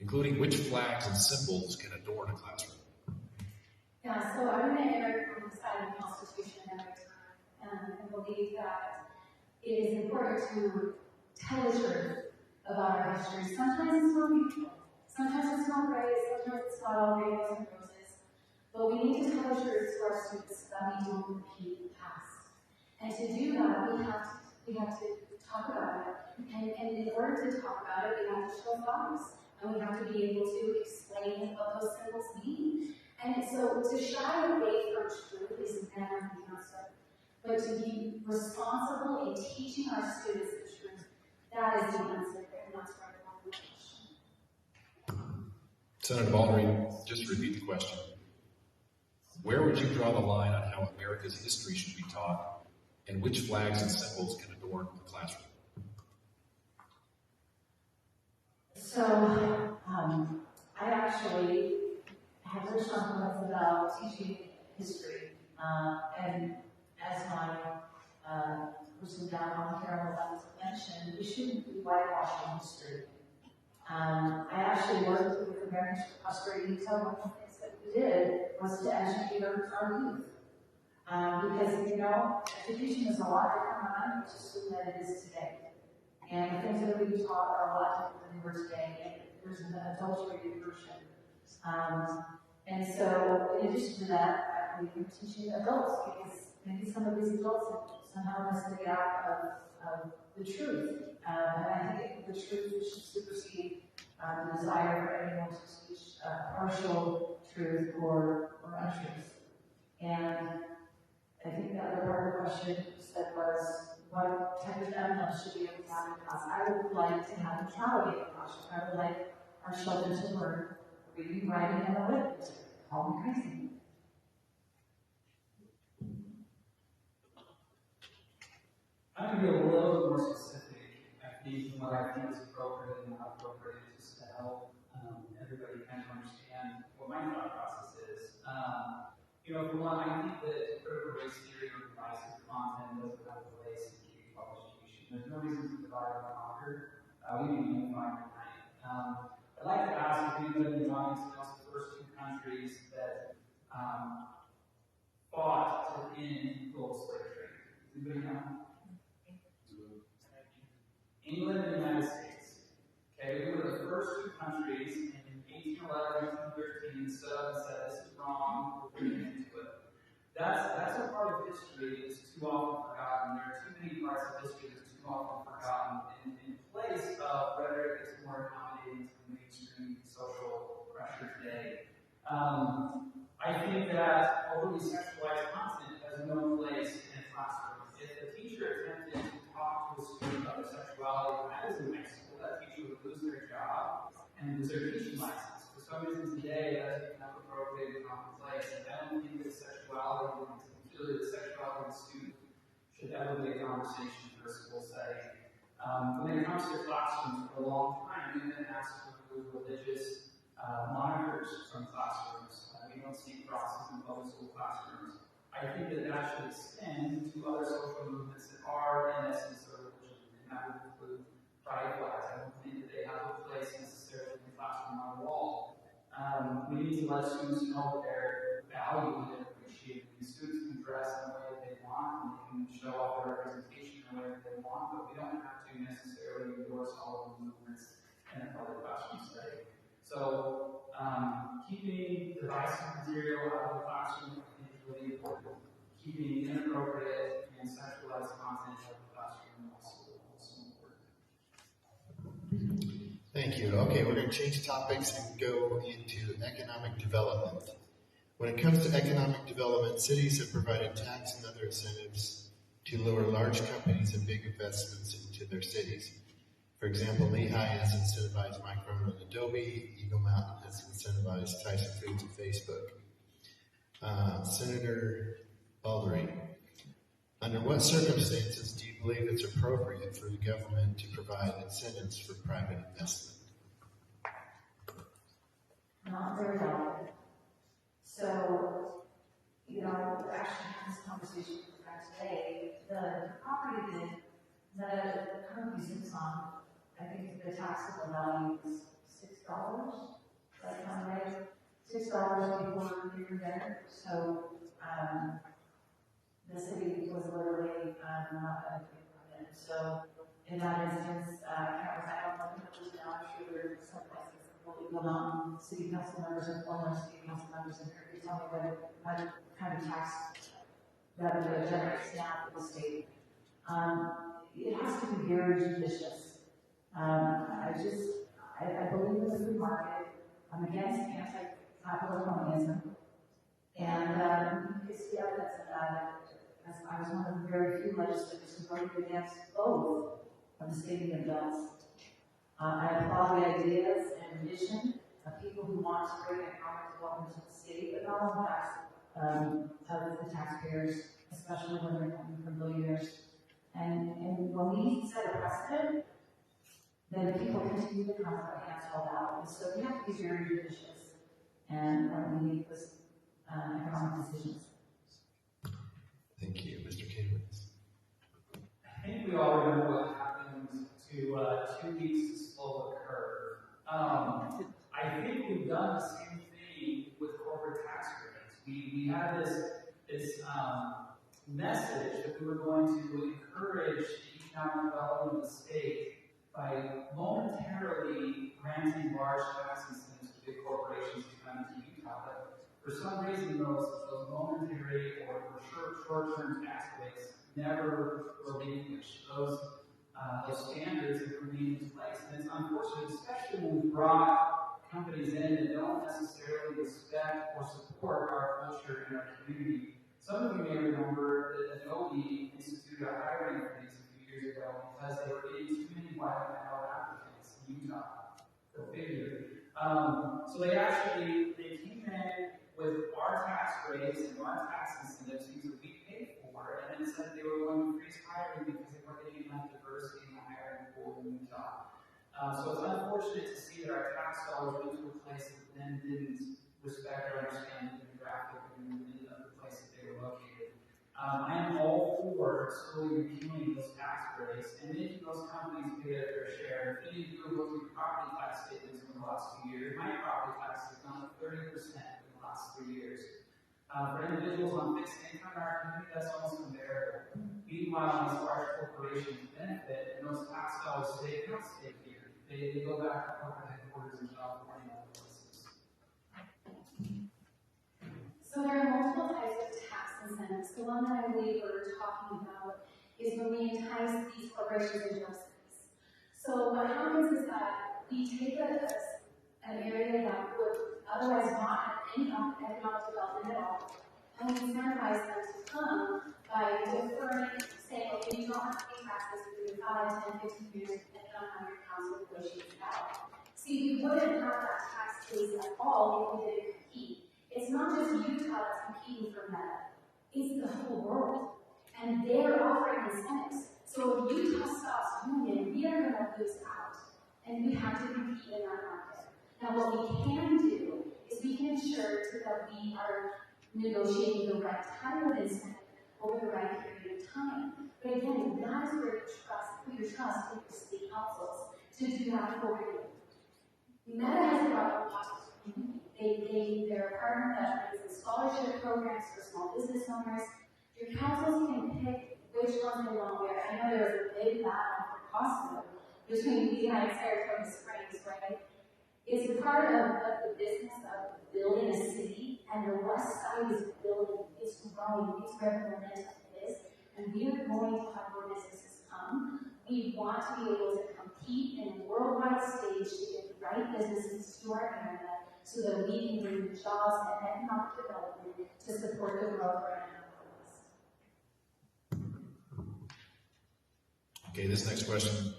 including which flags and symbols can adorn a classroom? Yeah, so I'm going to err on the side of the Constitution every time, and believe that it is important to tell the truth about our history. Sometimes it's not beautiful, sometimes it's not great, sometimes it's not all rainbows and roses, but we need to tell the truth to our students that we don't repeat the past. And to do that, we have to talk about it. And in order to talk about it, we have to show facts. And we have to be able to explain what those symbols mean. And so to shy away from truth is never the answer. But to be responsible in teaching our students the truth, that is the answer. And that's where I want the question. Senator Balderree, just to repeat the question. Where would you draw the line on how America's history should be taught, and which flags and symbols can adorn the classroom? So, I actually have heard something about teaching history, and as my person down on Carol mentioned, we shouldn't be whitewashing history. I actually worked with Americans for Prosperity, so one of the things that we did was to educate our youth. Because, you know, education is a lot different now than it is today. And the things that we taught are a lot different than they were today. And there's an adulterated version. And so, in addition to that, we've been teaching adults because maybe some of these adults have somehow missed the gap of the truth. And I think the truth should supersede the desire for anyone to teach partial truth or untruth. And I think the other part of the question you said was, what type of evidence should we have in class? I would like to have neutrality in the classroom. I would like our children to learn reading, writing, and arithmetic. Call me crazy. I'm going to be a little more specific. I think what I think is appropriate and not appropriate just to help everybody kind of understand what my thought process is. You know, for one, I think that critical race theory or divisive content doesn't have a place in K-12 education. There's no reason to divide and conquer. We need to unify tonight. I'd like to ask if anybody in the audience knows the first two countries that fought to end global slave trade. Does anybody know? England and the United States. Okay, we were the first two countries in 1811, 1813 stood up and said, this is wrong, we're putting into it. That's a part of history that's too often forgotten. There are too many parts of history that's too often forgotten. In place of rhetoric that's more accommodating to the mainstream social pressure today. I think that overly sexualized content has no place in a classroom. If a teacher attempted to talk to a student about their sexuality when I was in high school, that teacher would lose their job and lose their teaching license. For some reason today, that doesn't have appropriate and common place. And I don't think that sexuality, particularly the sexuality of the student, should ever be a conversation for a school setting. When it comes to classrooms, for a long time, we've been asked to remove religious monitors from classrooms. We don't see crosses in public school classrooms. I think that should extend to other social movements that are, in essence, a religion, and that would include pride flags. I don't think that they have a place necessarily in the classroom on the wall. We need to let students know that they're valued and appreciated. These students can dress in the way that they want, and they can show off their representation in the way that they want, but we don't have to necessarily endorse all of the movements in a public classroom setting. So, keeping divisive material out of the classroom, I think, is really important. Keeping inappropriate and sexualized content out of the classroom also important. Thank you. Okay, we're going to change topics and go into economic development. When it comes to economic development, cities have provided tax and other incentives to lure large companies and big investments into their cities. For example, Lehigh has incentivized Micron and Adobe. Eagle Mountain has incentivized Tyson Foods and Facebook. Senator Balderree, under what circumstances do you believe it's appropriate for the government to provide incentives for private investment? Not very often. So, you know, actually had this conversation with a friend today. The property that the company sits on, I think the taxable value is $6. That sound right? $6 before you were there. So, the city was literally not going to pay for it. So, in that instance, Cammans, I don't know if it was now, I'm sure there are some places that will not, city council members and former city council members, and you tell me what kind of tax revenue it generates now for the state. It has to be very judicious. I believe in the free market. I'm against anti-capital communism. And you can see evidence of that. As I was one of the very few legislators who voted against both of the stadium bills. I applaud the ideas and vision of people who want to bring economic development to the state, but not on the backs of the taxpayers, especially when they're coming from billionaires. And when we set a precedent, then people continue to come with their hands held out. And so we have to be very judicious and when we make this economic decisions. Thank you, Mr. Cammans. I think we all remember what happened to 2 weeks to slow the curve. I think we've done the same thing with corporate tax rates. We had this message that we were going to encourage the economic development of the state by momentarily granting large tax incentives to big corporations to come into Utah. But for some reason, those momentary or short-term tax rates never relinquished. Those standards have remained in place. And it's unfortunate, especially when we brought companies in that don't necessarily respect or support our culture and our community. Some of you may remember that Adobe instituted a hiring freeze a few years ago because they were getting too many white male applicants in Utah. Go figure. So they came in with our tax rates and our tax incentives, things that we paid for, and then said they were going to freeze hiring because they weren't getting enough diversity in the hiring pool in Utah. So it's unfortunate to see that our tax dollars went to a place that then didn't respect or understand the demographic and the place that they were located. I am all for slowly repealing those tax rates and making those companies pay their fair share. If any of you are looking at property tax statements in the last 2 years, my property tax has gone up 30% in the last 3 years. For individuals on fixed income in our community, that's almost unbearable. Meanwhile, these large corporations benefit, and those tax dollars they don't stay here. They go back to corporate headquarters in California and other places. So there are multiple types of tax incentives. The one that I believe we're talking about is when we entice these corporations into our cities. So what happens is that we take an area that would otherwise not have any economic development at all, and we incentivize them to come by deferring, saying, okay, you don't have to pay taxes for 5, 10, 15 years, depending on how your council negotiates it out. See, we wouldn't have that tax base at all if we didn't compete. It's not just Utah that's competing for Meta, it's the whole world. And they're offering incentives. So if Utah stops doing it, we are going to lose out. And we have to compete in that market. Now, what we can do is we can ensure that we are negotiating the right type of incentive over the right period of time. But again, that is where you put your trust in your city councils to do that for you. Meta has brought a lot of community. They're a partner that brings in scholarship programs for small business owners. Your councils can pick which ones they want where. I know there was a big battle for Costco between Lehigh and Saratoga Springs, right? It's a part of the business of building a city, and the west side is building, it's growing, it's where the momentum is, and we are going to have more businesses come. We want to be able to compete in a worldwide stage to get the right businesses to our area so that we can bring the jobs and economic development to support the growth right now. Okay, this next question,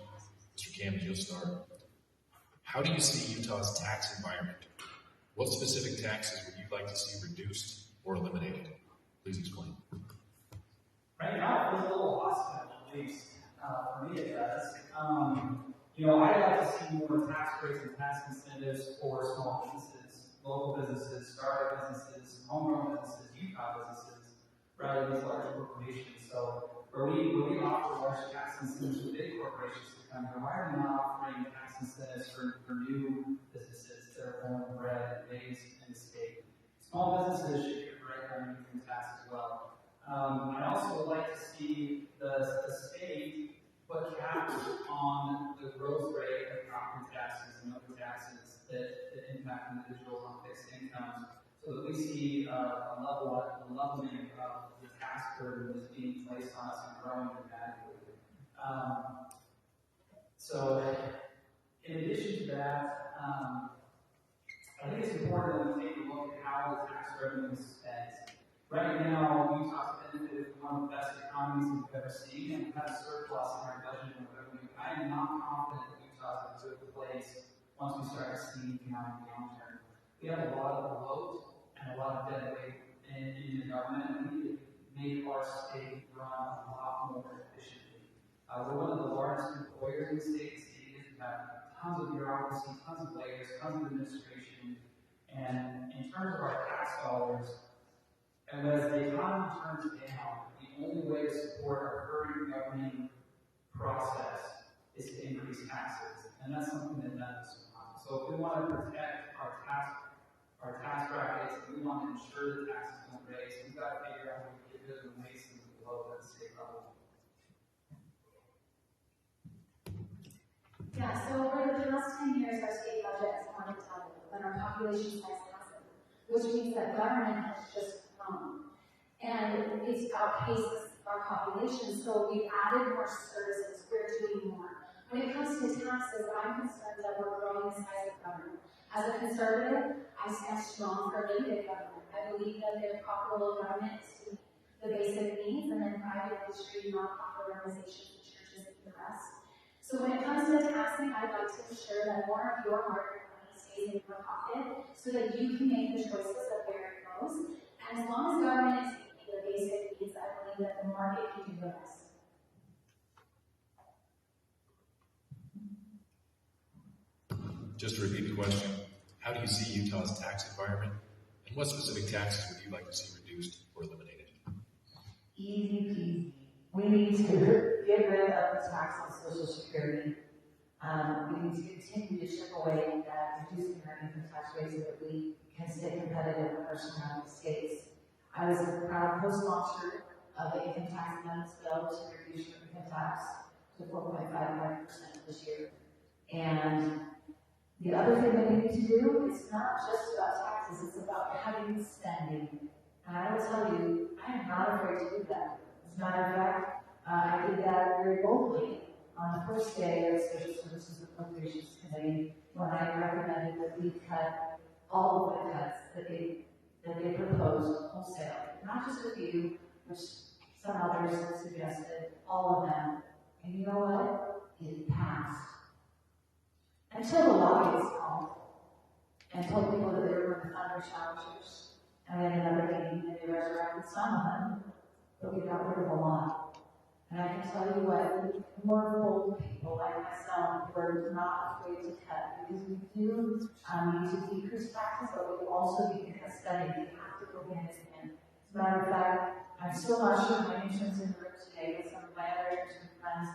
Mr. Cammans, you'll start. How do you see Utah's tax environment? What specific taxes would you like to see reduced or eliminated? Please explain. Right now, it feels a little hostile, at least. For me, it does. I'd like to see more tax breaks and tax incentives for small businesses, local businesses, startup businesses, homegrown businesses, Utah businesses, rather than these large corporations. So, where we offer large tax incentives for big corporations to come here, why are we not offering tax incentives for new businesses that are born and bred and raised in the state? Small businesses should get direct income tax as well. I'd also like to see the state put caps on the growth rate of property taxes and other taxes that impact individuals on fixed incomes, so that we see a leveling of the tax burden that's being placed on us and growing dramatically. So, in addition to that, I think it's important that we take a look at how the tax revenue is spent. Right now, Utah's benefited from one of the best economies we've ever seen, and we've had a surplus in our budget and revenue. I am not confident that Utah's in a good place once we start to see economic downturn. We have a lot of bloat and a lot of dead weight in the government, and we need to make our state run a lot more efficiently. We're one of the largest employers in the state. We have tons of bureaucracy, tons of layers, tons of administration, and in terms of our tax dollars, and as the economy turns down, the only way to support our current governing process is to increase taxes, and that's something that none of us want. So if we want to protect our tax brackets, and we want to ensure that taxes don't raise, we've got to figure out how to get rid of the waste and the bloat at the state level. Yeah, so over the past 10 years, our state budget has gone up, and our population size hasn't, which means that government has just grown. And it's outpaced our population, so we've added more services, we're doing more. When it comes to taxes, I'm concerned that we're growing the size of government. As a conservative, I stand strong for limited government. I believe that the proper role of government is to meet the basic needs, and then private industry, nonprofit organizations, and churches do the rest. So when it comes to taxing, I'd like to ensure that more of your hard-earned money stays in your pocket so that you can make the choices of where it goes. And as long as government is meeting the basic needs, I believe that the market can do the rest. Just to repeat the question, how do you see Utah's tax environment, and what specific taxes would you like to see reduced or eliminated? Easy peasy. We need to get rid of the tax on Social Security. We need to continue to chip away at reducing our income tax rate so that we can stay competitive with our surrounding states. I was a proud co-sponsor of the income tax amendments bill to reduce your income tax to 4.55% this year. And the other thing that we need to do is not just about taxes, it's about cutting spending. And I will tell you, I am not afraid to do that. As a matter of fact, I did that very boldly on the first day of Special Services Appropriations Committee when I recommended that we cut all of the cuts that they proposed wholesale. Not just a few, which some others have suggested, all of them. And you know what? It passed. Until the lobbyists called and told people that they were going to thunder challengers. And then another meeting, and they resurrected some of them, but we got rid of a lot. And I can tell you what, more bold people like myself were not afraid to cut, because we do need to decrease taxes, but we also need to cut spending. We have to go hand in hand. As a matter of fact, I'm still not sure my nation's in the room today with some of my other friends.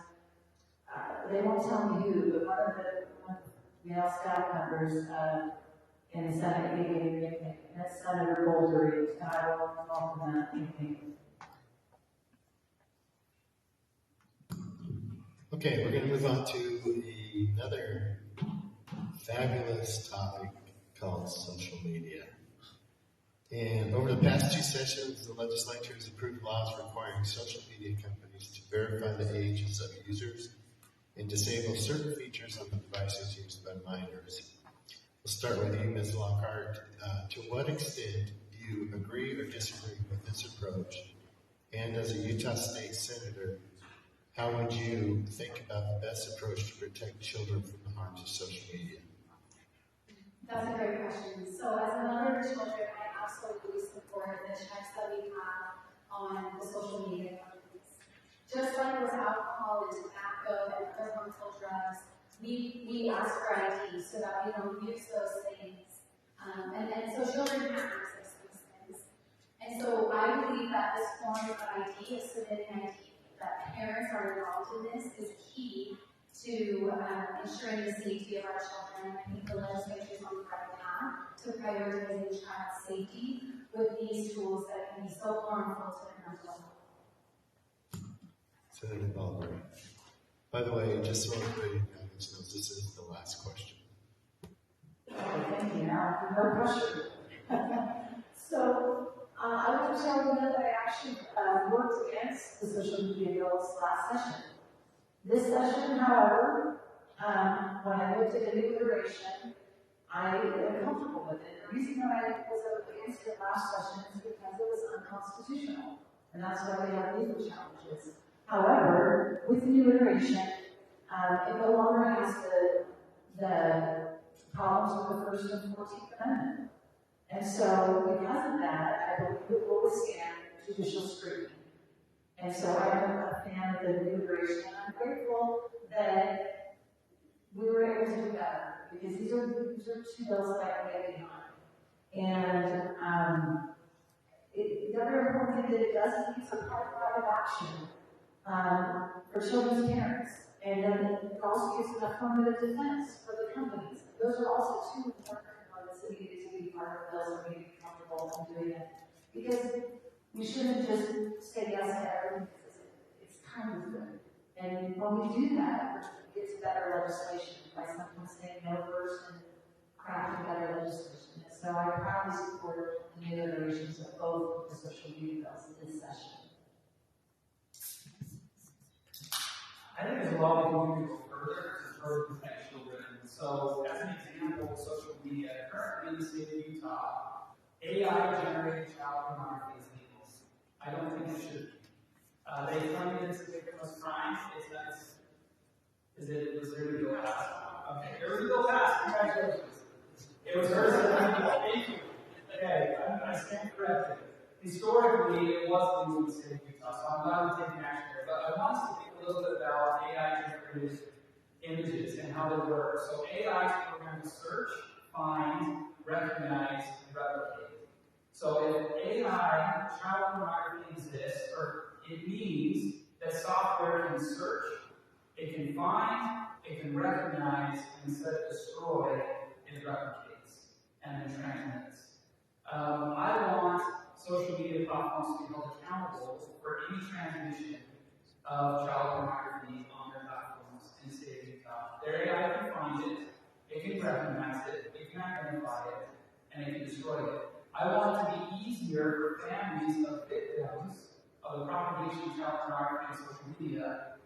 They won't tell me who, but one of the male staff members in the Senate gave me a nickname. That's Senator Balderree, and I will welcome that nickname. Okay, we're going to move on to another fabulous topic called social media. And over the past two sessions, the legislature has approved laws requiring social media companies to verify the ages of users and disable certain features on the devices used by minors. We'll start with you, Ms. Lockhart. To what extent do you agree or disagree with this approach? And as a Utah State Senator, how would you think about the best approach to protect children from the harms of social media? That's a great question. So as a mother of children, I absolutely support the checks that we have on the social media companies. Just like with alcohol and tobacco and other harmful drugs, we ask for ID so that we don't use those things. And so children have access to these things. And so I believe that this form of ID is submitting ID, that parents are involved in this is key to ensuring the safety of our children. I think the legislature is on the right path to prioritizing child safety with these tools that can be so harmful to their mental health. Senator Balderree. By the way, just so everybody knows, this is the last question. Thank you. No pressure. So, I want to tell you that I actually worked against the social media bills last session. This session, however, when I looked at a new iteration, I am comfortable with it. The reason that I was against it last session is because it was unconstitutional, and that's why we have legal challenges. However, with the new iteration, it no longer has the problems with the First and 14th Amendment. And so, because of that, I believe it will withstand judicial scrutiny. And so I'm a fan of the new iteration, and I'm grateful that we were able to do better, because these are two bills that I can get behind. And the other important thing that it does is it's a private action for children's parents. And then it also gives an affirmative defense for the companies. Those are also two important components that needed to be part of the bills and be comfortable in doing it. Because we shouldn't just say yes to everything because it's kind of good. And when we do that, we get to better legislation by sometimes saying no first and crafting better legislation. And so I proudly support the new iterations of both the social media bills in this session. I think there's a lot we can go further to further protect children. So, as an example, social media, currently in the state of Utah, AI-generated child pornography is legal. I don't think it should be. They claim it as a victimless crime. Was there a bill passed? Okay, there was a bill passed. Congratulations. It was heard as thank you. Okay, I stand corrected. Historically, it was legal in the state of Utah, so I'm glad we're taking action there. But I want to think a little bit about AI-generated images and how they work. So AI is programmed to search, find, recognize, and replicate. So if AI, child pornography exists, or it means that software can search, it can find, it can recognize, and instead of destroy, it replicates and then transmits. I want social media platforms to be held accountable for any transmission of child pornography on their platforms in the state of Utah. Their AI can find it, it can recognize it, it can identify it, and it can destroy it. I want it to be easier for families of victims of the propagation of child pornography and social media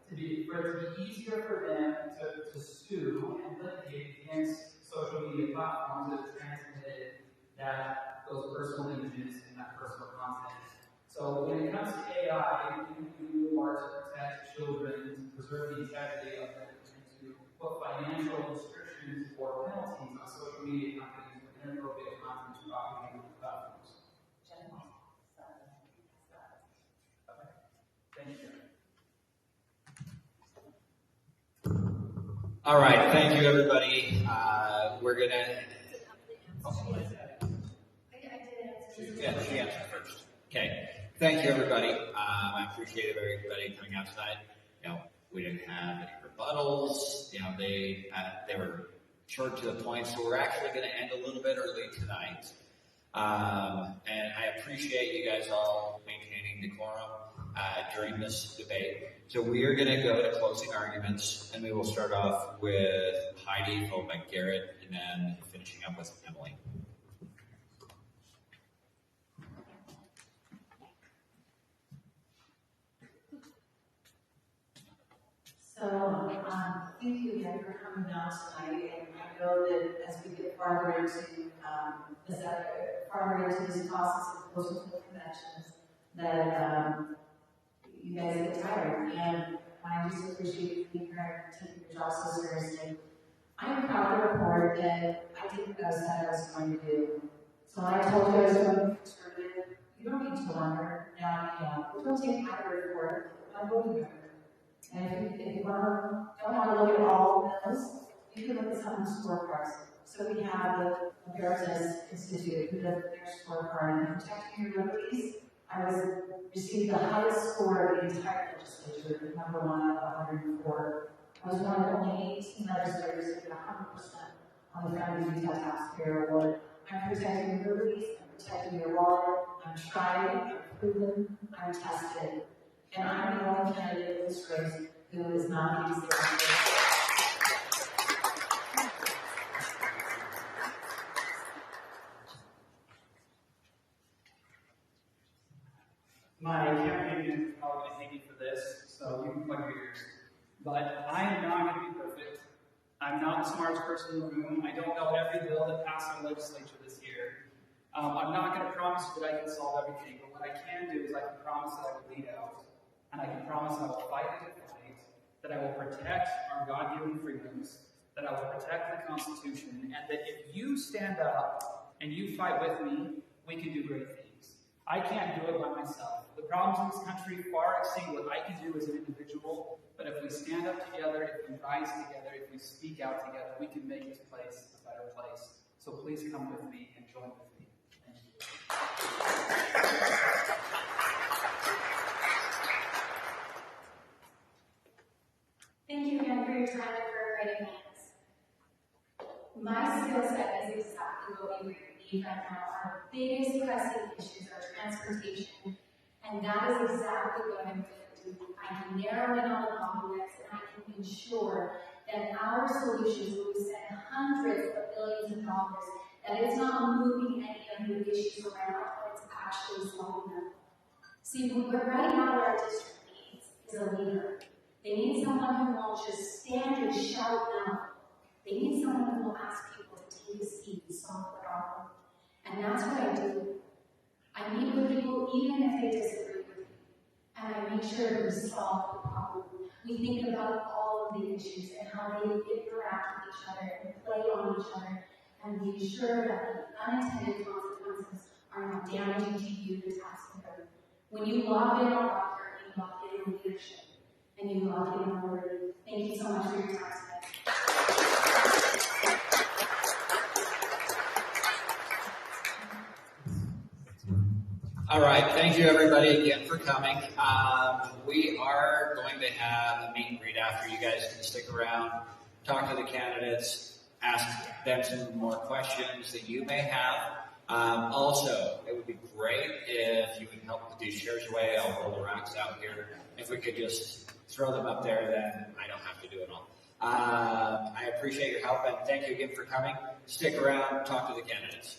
for it to be easier for them to sue and litigate against social media platforms that have transmitted those personal images and that personal content. So when it comes to AI, we can do more to protect children, to preserve the integrity of them, and to put financial restrictions or penalties on social media companies for inappropriate content propagating on platforms. Okay. Thank you. All right, thank you, everybody. We're gonna. Yeah, she answered first. Okay, thank you, everybody. I appreciate everybody coming out tonight. We didn't have any rebuttals. They were short to the point, so we're actually going to end a little bit early tonight. And I appreciate you guys all maintaining decorum during this debate. So we are going to go to closing arguments, and we will start off with Heidi, followed by Garrett, and then finishing up with Emily. So, thank you again for coming out tonight, and I know that as we get farther into this process of closer to the conventions, that you guys get tired. And my I just appreciate you being here and taking your job so seriously. I'm proud to report that I did what I said I was going to do. So when I told you I was going to be conservative, you don't need to wonder. Now, don't take my word for it. I'm voting for it. And if you don't want to look at all of those, you can look at some of the scorecards. So we have the Garrett Institute, who does their scorecard and protecting your liberties. I received the highest score of the entire legislature, number 1 out of 104. I was one of only 18 legislators who get 100% on the Family Utah Taxpayer Award. I'm protecting your liberties, I'm protecting your wallet, I'm tried, I'm proven, I'm tested. And I'm the only candidate in this race who is not being discriminated. My campaign is probably going to hate me for this, so you can plug your ears. But I am not going to be perfect. I'm not the smartest person in the room. I don't know every bill that passed in the legislature this year. I'm not going to promise that I can solve everything, but what I can do is I can promise that I will lead out, and I can promise I will fight the good fight, that I will protect our God-given freedoms, that I will protect the Constitution, and that if you stand up and you fight with me, we can do great things. I can't do it by myself. The problems in this country far exceed what I can do as an individual, but if we stand up together, if we rise together, if we speak out together, we can make this place a better place. So please come with me and join with me. Thank you. Thank you again for your time and for writing hands. My skill set is exactly what we need right now. Our biggest pressing issues are transportation, and that is exactly what I'm going to do. I can narrow in on the bottlenecks, and I can ensure that our solutions will spend hundreds of billions of dollars, that it's not moving any of the issues around, but it's actually solving them. See, what right now our district needs is a leader. They need someone who won't just stand and shout no. They need someone who will ask people to take a seat and solve the problem. And that's what I do. I meet with people even if they disagree with me. And I make sure we solve the problem. We think about all of the issues and how they interact with each other and play on each other, and we ensure that the unintended consequences are not damaging to you, the taxpayer. When you log in on Lockhart, you log in on leadership, and you log in on liberty. Thank you so much for your time today. All right, thank you everybody again for coming. We are going to have a meet and greet after. You guys can stick around, talk to the candidates, ask them some more questions that you may have. Also, it would be great if you would help put these chairs away. I'll roll the racks out here. If we could just throw them up there, then I don't have to do it all. I appreciate your help, and thank you again for coming. Stick around, talk to the candidates.